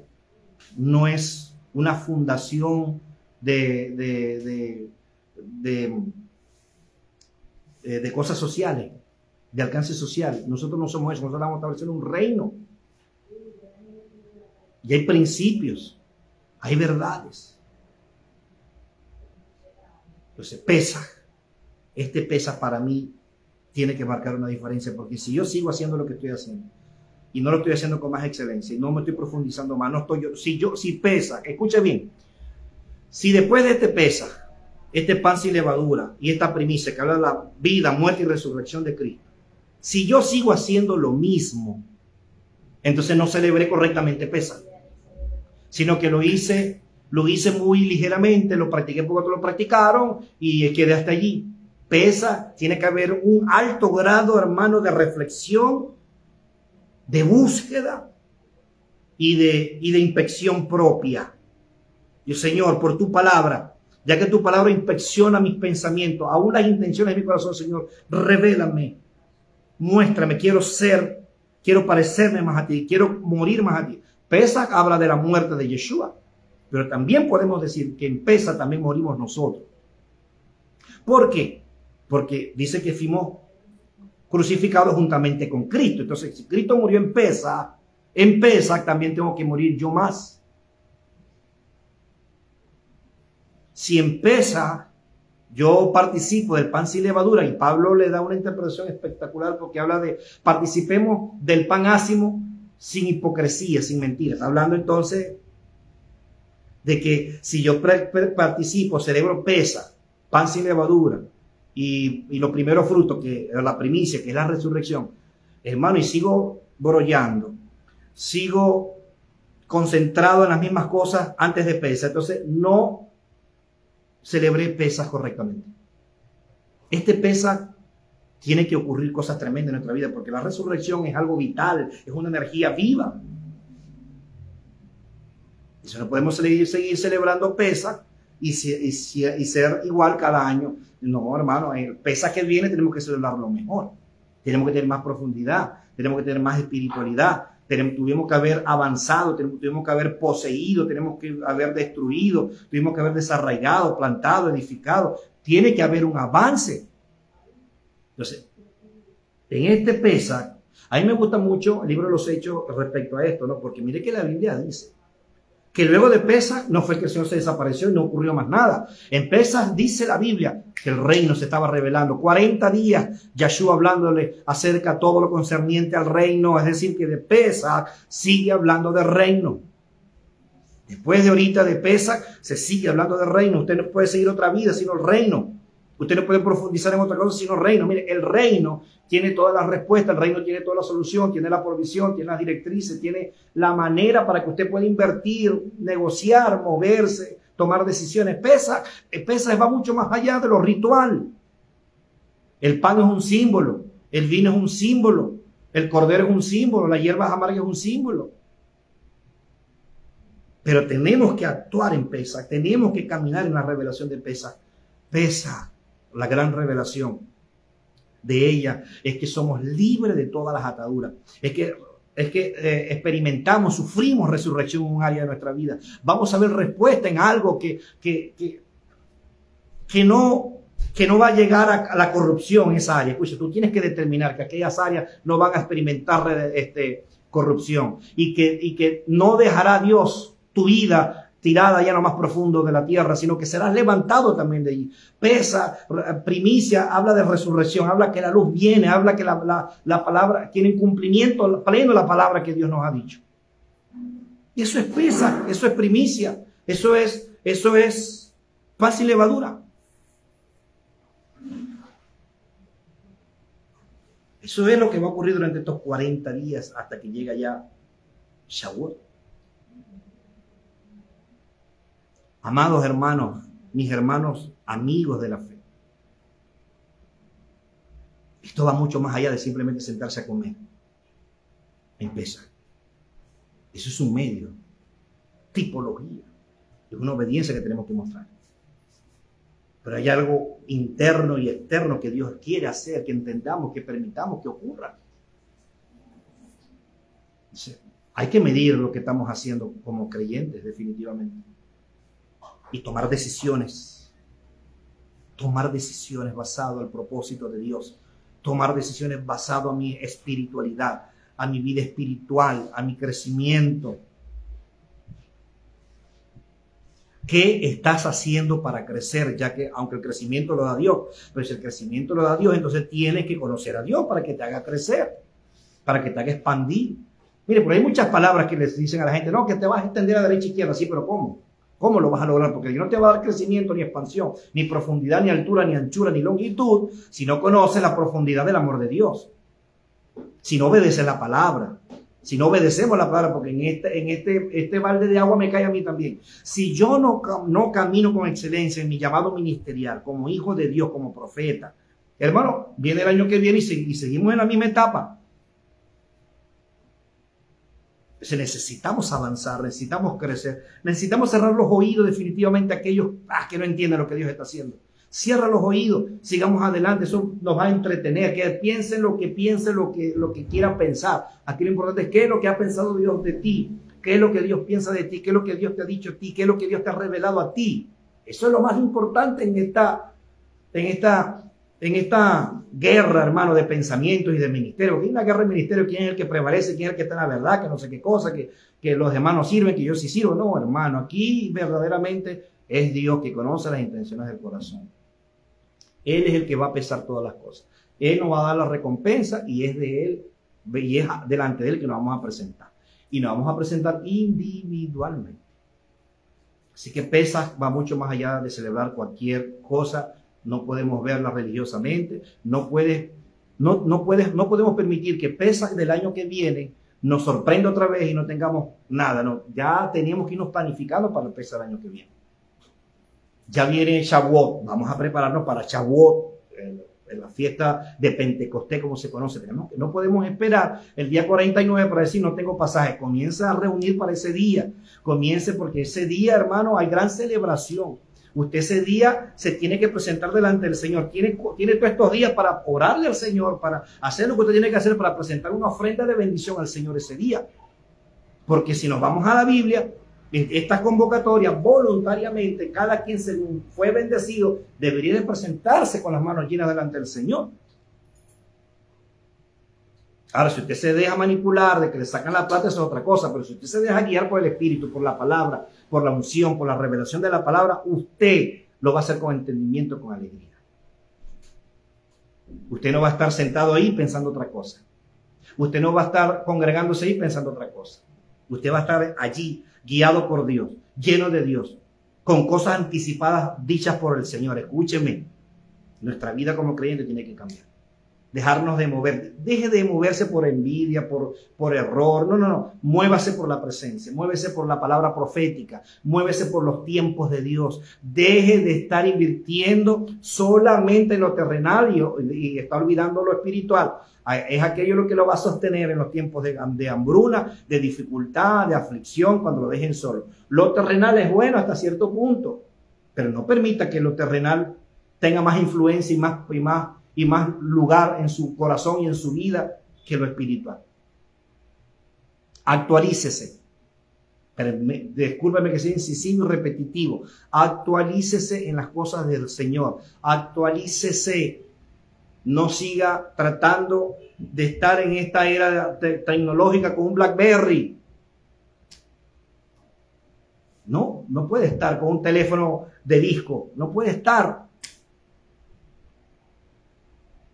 no es una fundación de cosas sociales, de alcance social. Nosotros no somos eso, nosotros vamos a establecer un reino. Y hay principios, hay verdades. Entonces, Pesaj para mí tiene que marcar una diferencia, porque si yo sigo haciendo lo que estoy haciendo, y no lo estoy haciendo con más excelencia, y no me estoy profundizando más, si Pesaj, escuche bien, si después de Pesaj, este pan sin levadura y esta primicia que habla de la vida, muerte y resurrección de Cristo, si yo sigo haciendo lo mismo, entonces no celebré correctamente Pesaj, sino que lo hice muy ligeramente, lo practiqué porque otros lo practicaron y quedé hasta allí. Pesaj tiene que haber un alto grado, hermano, de reflexión, de búsqueda y de inspección propia. Yo, Señor, por tu palabra, ya que tu palabra inspecciona mis pensamientos, aún las intenciones de mi corazón, Señor, revélame, muéstrame, quiero parecerme más a ti, quiero morir más a ti. Pesaj habla de la muerte de Yeshua, pero también podemos decir que en Pesaj también morimos nosotros. ¿Por qué? Porque dice que fuimos crucificados juntamente con Cristo. Entonces, si Cristo murió en Pesaj también tengo que morir yo más. Si en Pesaj yo participo del pan sin levadura, y Pablo le da una interpretación espectacular porque habla de participemos del pan ácimo sin hipocresía, sin mentiras. Hablando entonces de que si yo participo, celebro Pesaj, pan sin levadura, y los primeros frutos, que es la primicia, que es la resurrección, hermano, y sigo brollando, sigo concentrado en las mismas cosas antes de Pesaj. Entonces no celebré Pesaj correctamente. Este Pesaj tiene que ocurrir cosas tremendas en nuestra vida, porque la resurrección es algo vital, es una energía viva. Entonces no podemos seguir celebrando Pesaj y ser igual cada año. No, hermano, el Pesaj que viene tenemos que celebrarlo mejor. Tenemos que tener más profundidad, tenemos que tener más espiritualidad. Tuvimos que haber avanzado, tuvimos que haber poseído, tenemos que haber destruido, tuvimos que haber desarraigado, plantado, edificado. Tiene que haber un avance. Entonces, en este Pesaj, a mí me gusta mucho el libro de los Hechos respecto a esto, ¿no? Porque mire que la Biblia dice que luego de Pesaj no fue que el Señor se desapareció y no ocurrió más nada. En Pesaj dice la Biblia que el reino se estaba revelando. 40 días Yahshua hablándole acerca de todo lo concerniente al reino. Es decir, que de Pesaj sigue hablando del reino. Después de ahorita de Pesaj se sigue hablando del reino. Usted no puede seguir otra vida sino el reino. Usted no puede profundizar en otra cosa sino el reino. Mire, el reino tiene todas las respuestas, el reino tiene toda la solución, tiene la provisión, tiene las directrices, tiene la manera para que usted pueda invertir, negociar, moverse, tomar decisiones. Pesaj va mucho más allá de lo ritual. El pan es un símbolo, el vino es un símbolo, el cordero es un símbolo, la hierba amarga es un símbolo. Pero tenemos que actuar en Pesaj, tenemos que caminar en la revelación de Pesaj. Pesaj, la gran revelación de ella es que somos libres de todas las ataduras. Es que experimentamos, sufrimos resurrección en un área de nuestra vida. Vamos a ver respuesta en algo que no va a llegar a la corrupción en esa área. Escucha, tú tienes que determinar que aquellas áreas no van a experimentar corrupción y que no dejará Dios tu vida tirada ya lo más profundo de la tierra, sino que serás levantado también de allí. Pesaj, primicia, habla de resurrección, habla que la luz viene, habla que la palabra tiene cumplimiento, pleno la palabra que Dios nos ha dicho. Y eso es Pesaj, eso es primicia, eso es paz y levadura. Eso es lo que va a ocurrir durante estos 40 días hasta que llega ya Shavuot. Amados hermanos, mis hermanos, amigos de la fe. Esto va mucho más allá de simplemente sentarse a comer. En Pesaj. Eso es un medio. Tipología. Es una obediencia que tenemos que mostrar. Pero hay algo interno y externo que Dios quiere hacer, que entendamos, que permitamos que ocurra. Entonces, hay que medir lo que estamos haciendo como creyentes, definitivamente. Y tomar decisiones basado al propósito de Dios, tomar decisiones basado a mi espiritualidad, a mi vida espiritual, a mi crecimiento. ¿Qué estás haciendo para crecer? Ya que aunque el crecimiento lo da Dios, pero si el crecimiento lo da Dios, entonces tienes que conocer a Dios para que te haga crecer, para que te haga expandir. Mire, por ahí hay muchas palabras que les dicen a la gente, no, que te vas a extender a derecha e izquierda, sí, pero ¿cómo? ¿Cómo lo vas a lograr? Porque Dios no te va a dar crecimiento, ni expansión, ni profundidad, ni altura, ni anchura, ni longitud, si no conoces la profundidad del amor de Dios. Si no obedeces la palabra. Si no obedecemos la palabra, porque en este balde de agua me cae a mí también. Si yo no camino con excelencia en mi llamado ministerial, como hijo de Dios, como profeta, hermano, viene el año que viene y seguimos en la misma etapa. Necesitamos avanzar, necesitamos crecer, necesitamos cerrar los oídos definitivamente a aquellos que no entienden lo que Dios está haciendo. Cierra los oídos, sigamos adelante, eso nos va a entretener, que piensen, lo que quieran pensar. Aquí lo importante es qué es lo que ha pensado Dios de ti, qué es lo que Dios piensa de ti, qué es lo que Dios te ha dicho a ti, qué es lo que Dios te ha revelado a ti. Eso es lo más importante en esta guerra, hermano, de pensamientos y de ministerio. Porque en la guerra de ministerio, ¿quién es el que prevalece? ¿Quién es el que está en la verdad? Que no sé qué cosa, que los demás no sirven, que yo sí sirvo. No, hermano, aquí verdaderamente es Dios que conoce las intenciones del corazón. Él es el que va a pesar todas las cosas. Él nos va a dar la recompensa y es de Él, y es delante de Él que nos vamos a presentar. Y nos vamos a presentar individualmente. Así que Pesaj va mucho más allá de celebrar cualquier cosa. No podemos verla religiosamente, no podemos permitir que Pesaj del año que viene nos sorprenda otra vez y no tengamos nada. No, ya teníamos que irnos planificando para empezar el año que viene. Ya viene Shavuot, vamos a prepararnos para Shavuot, en la fiesta de Pentecostés, como se conoce. No podemos esperar el día 49 para decir no tengo pasaje. Comienza a reunir para ese día. Comience, porque ese día, hermano, hay gran celebración. Usted ese día se tiene que presentar delante del Señor. Tiene todos estos días para orarle al Señor, para hacer lo que usted tiene que hacer, para presentar una ofrenda de bendición al Señor ese día. Porque si nos vamos a la Biblia, en esta convocatoria, voluntariamente, cada quien según fue bendecido, debería de presentarse con las manos llenas delante del Señor. Ahora, si usted se deja manipular de que le sacan la plata, eso es otra cosa. Pero si usted se deja guiar por el Espíritu, por la palabra, por la unción, por la revelación de la palabra, usted lo va a hacer con entendimiento, con alegría. Usted no va a estar sentado ahí pensando otra cosa. Usted no va a estar congregándose ahí pensando otra cosa. Usted va a estar allí, guiado por Dios, lleno de Dios, con cosas anticipadas dichas por el Señor. Escúcheme, nuestra vida como creyente tiene que cambiar. Dejarnos de mover. Deje de moverse por envidia, por error. No. Muévase por la presencia. Muévese por la palabra profética. Muévese por los tiempos de Dios. Deje de estar invirtiendo solamente en lo terrenal y está olvidando lo espiritual. Es aquello lo que lo va a sostener en los tiempos de hambruna, de dificultad, de aflicción, cuando lo dejen solo. Lo terrenal es bueno hasta cierto punto, pero no permita que lo terrenal tenga más influencia y más lugar en su corazón y en su vida que lo espiritual. Actualícese. Discúlpeme que sea incisivo y repetitivo. Actualícese en las cosas del Señor. Actualícese. No siga tratando de estar en esta era tecnológica con un BlackBerry. No puede estar con un teléfono de disco. No puede estar.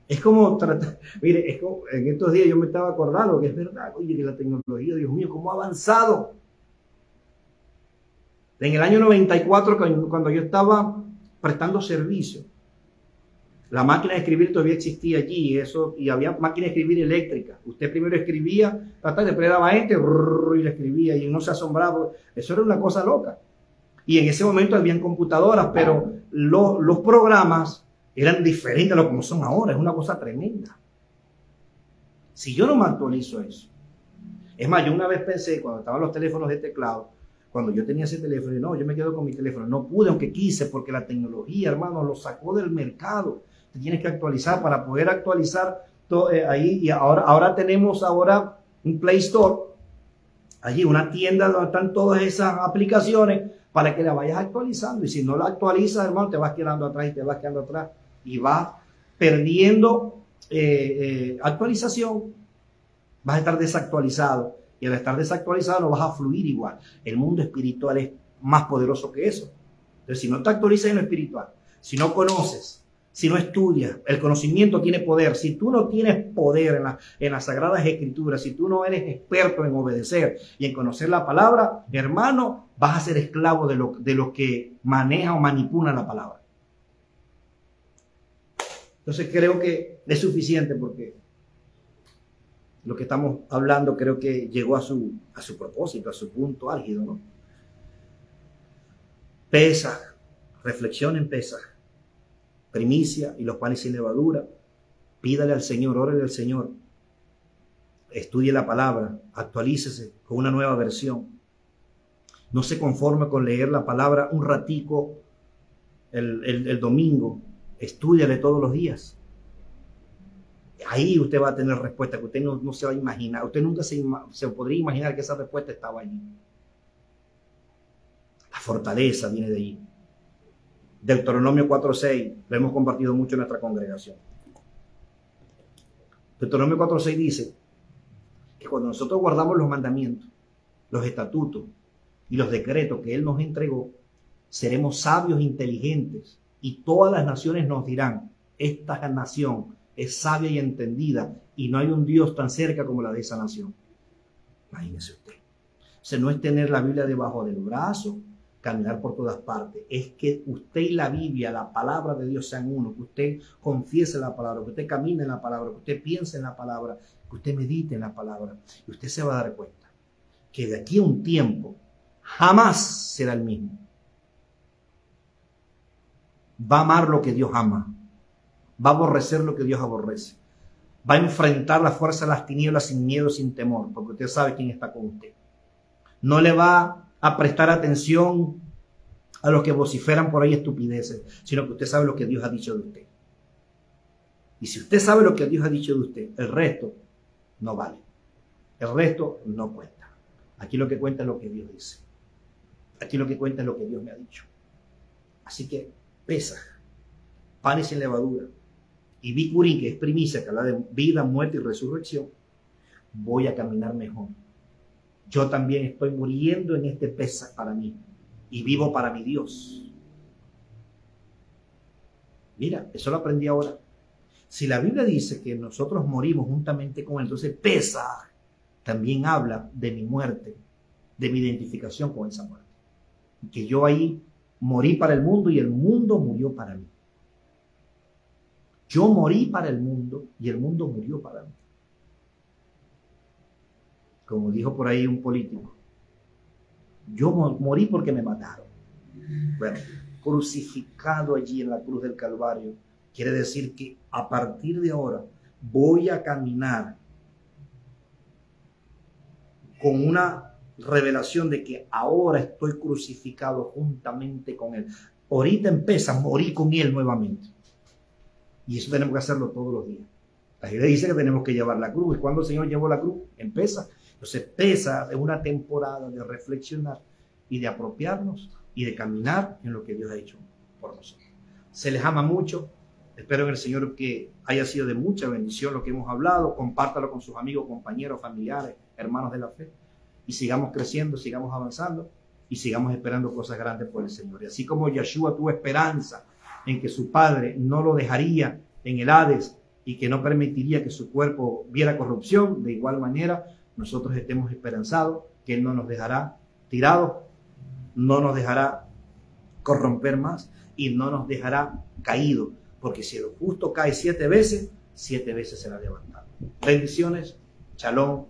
Es como tratar, mire, es como, en estos días yo me estaba acordando que es verdad, oye, que la tecnología, Dios mío, cómo ha avanzado. En el año 94, cuando yo estaba prestando servicio, la máquina de escribir todavía existía allí, y había máquina de escribir eléctrica. Usted primero escribía, después le daba enter y le escribía, y uno se asombraba. Eso era una cosa loca. Y en ese momento habían computadoras, pero los programas eran diferentes a lo como son ahora. Es una cosa tremenda. Si yo no me actualizo eso. Es más, yo una vez pensé, cuando estaban los teléfonos de teclado, cuando yo tenía ese teléfono, no, yo me quedo con mi teléfono. No pude, aunque quise, porque la tecnología, hermano, lo sacó del mercado. Te tienes que actualizar para poder actualizar todo, ahí. Y ahora tenemos un Play Store, allí una tienda donde están todas esas aplicaciones para que la vayas actualizando. Y si no la actualizas, hermano, te vas quedando atrás y te vas quedando atrás. Y vas perdiendo actualización, vas a estar desactualizado, y al estar desactualizado no vas a fluir igual. El mundo espiritual es más poderoso que eso. Entonces, si no te actualizas en lo espiritual, si no conoces, si no estudias, el conocimiento tiene poder. Si tú no tienes poder en las Sagradas Escrituras, si tú no eres experto en obedecer y en conocer la palabra, hermano, vas a ser esclavo de lo que maneja o manipula la palabra. Entonces creo que es suficiente, porque lo que estamos hablando creo que llegó a su propósito, a su punto álgido, ¿no? Pesaj, reflexión en Pesaj, primicia y los panes sin levadura. Pídale al Señor, órale al Señor, estudie la palabra, actualícese con una nueva versión. No se conforme con leer la palabra un ratico el domingo. Estúdiale todos los días. Ahí usted va a tener respuesta que usted no se va a imaginar. Usted nunca se podría imaginar que esa respuesta estaba allí. La fortaleza viene de allí. Deuteronomio 4:6, lo hemos compartido mucho en nuestra congregación. Deuteronomio 4:6 dice que cuando nosotros guardamos los mandamientos, los estatutos y los decretos que Él nos entregó, seremos sabios e inteligentes. Y todas las naciones nos dirán, esta nación es sabia y entendida, y no hay un Dios tan cerca como la de esa nación. Imagínese usted. O sea, no es tener la Biblia debajo del brazo, caminar por todas partes. Es que usted y la Biblia, la palabra de Dios sean uno, que usted confiese la palabra, que usted camine en la palabra, que usted piense en la palabra, que usted medite en la palabra y usted se va a dar cuenta que de aquí a un tiempo jamás será el mismo. Va a amar lo que Dios ama. Va a aborrecer lo que Dios aborrece. Va a enfrentar la fuerza de las tinieblas sin miedo, sin temor, porque usted sabe quién está con usted. No le va a prestar atención a los que vociferan por ahí estupideces, sino que usted sabe lo que Dios ha dicho de usted. Y si usted sabe lo que Dios ha dicho de usted, el resto no vale. El resto no cuenta. Aquí lo que cuenta es lo que Dios dice. Aquí lo que cuenta es lo que Dios me ha dicho. Así que pesa, panes sin levadura, y bicurín, que es primicia, que habla de vida, muerte y resurrección, voy a caminar mejor. Yo también estoy muriendo en este pesa para mí y vivo para mi Dios. Mira, eso lo aprendí ahora. Si la Biblia dice que nosotros morimos juntamente con él, entonces pesa también habla de mi muerte, de mi identificación con esa muerte. Que yo ahí morí para el mundo y el mundo murió para mí. Yo morí para el mundo y el mundo murió para mí. Como dijo por ahí un político, yo morí porque me mataron. Bueno, crucificado allí en la cruz del Calvario, quiere decir que a partir de ahora voy a caminar con una revelación de que ahora estoy crucificado juntamente con él. Ahorita empieza a morir con él nuevamente. Y eso tenemos que hacerlo todos los días. La Biblia dice que tenemos que llevar la cruz. Y cuando el Señor llevó la cruz, empieza. Entonces pesa de una temporada de reflexionar y de apropiarnos y de caminar en lo que Dios ha hecho por nosotros. Se les ama mucho. Espero en el Señor que haya sido de mucha bendición lo que hemos hablado. Compártalo con sus amigos, compañeros, familiares, hermanos de la fe. Y sigamos creciendo, sigamos avanzando y sigamos esperando cosas grandes por el Señor. Y así como Yeshua tuvo esperanza en que su padre no lo dejaría en el Hades y que no permitiría que su cuerpo viera corrupción, de igual manera nosotros estemos esperanzados que Él no nos dejará tirados, no nos dejará corromper más y no nos dejará caídos, porque si el justo cae 7 veces será levantado. Bendiciones, shalom,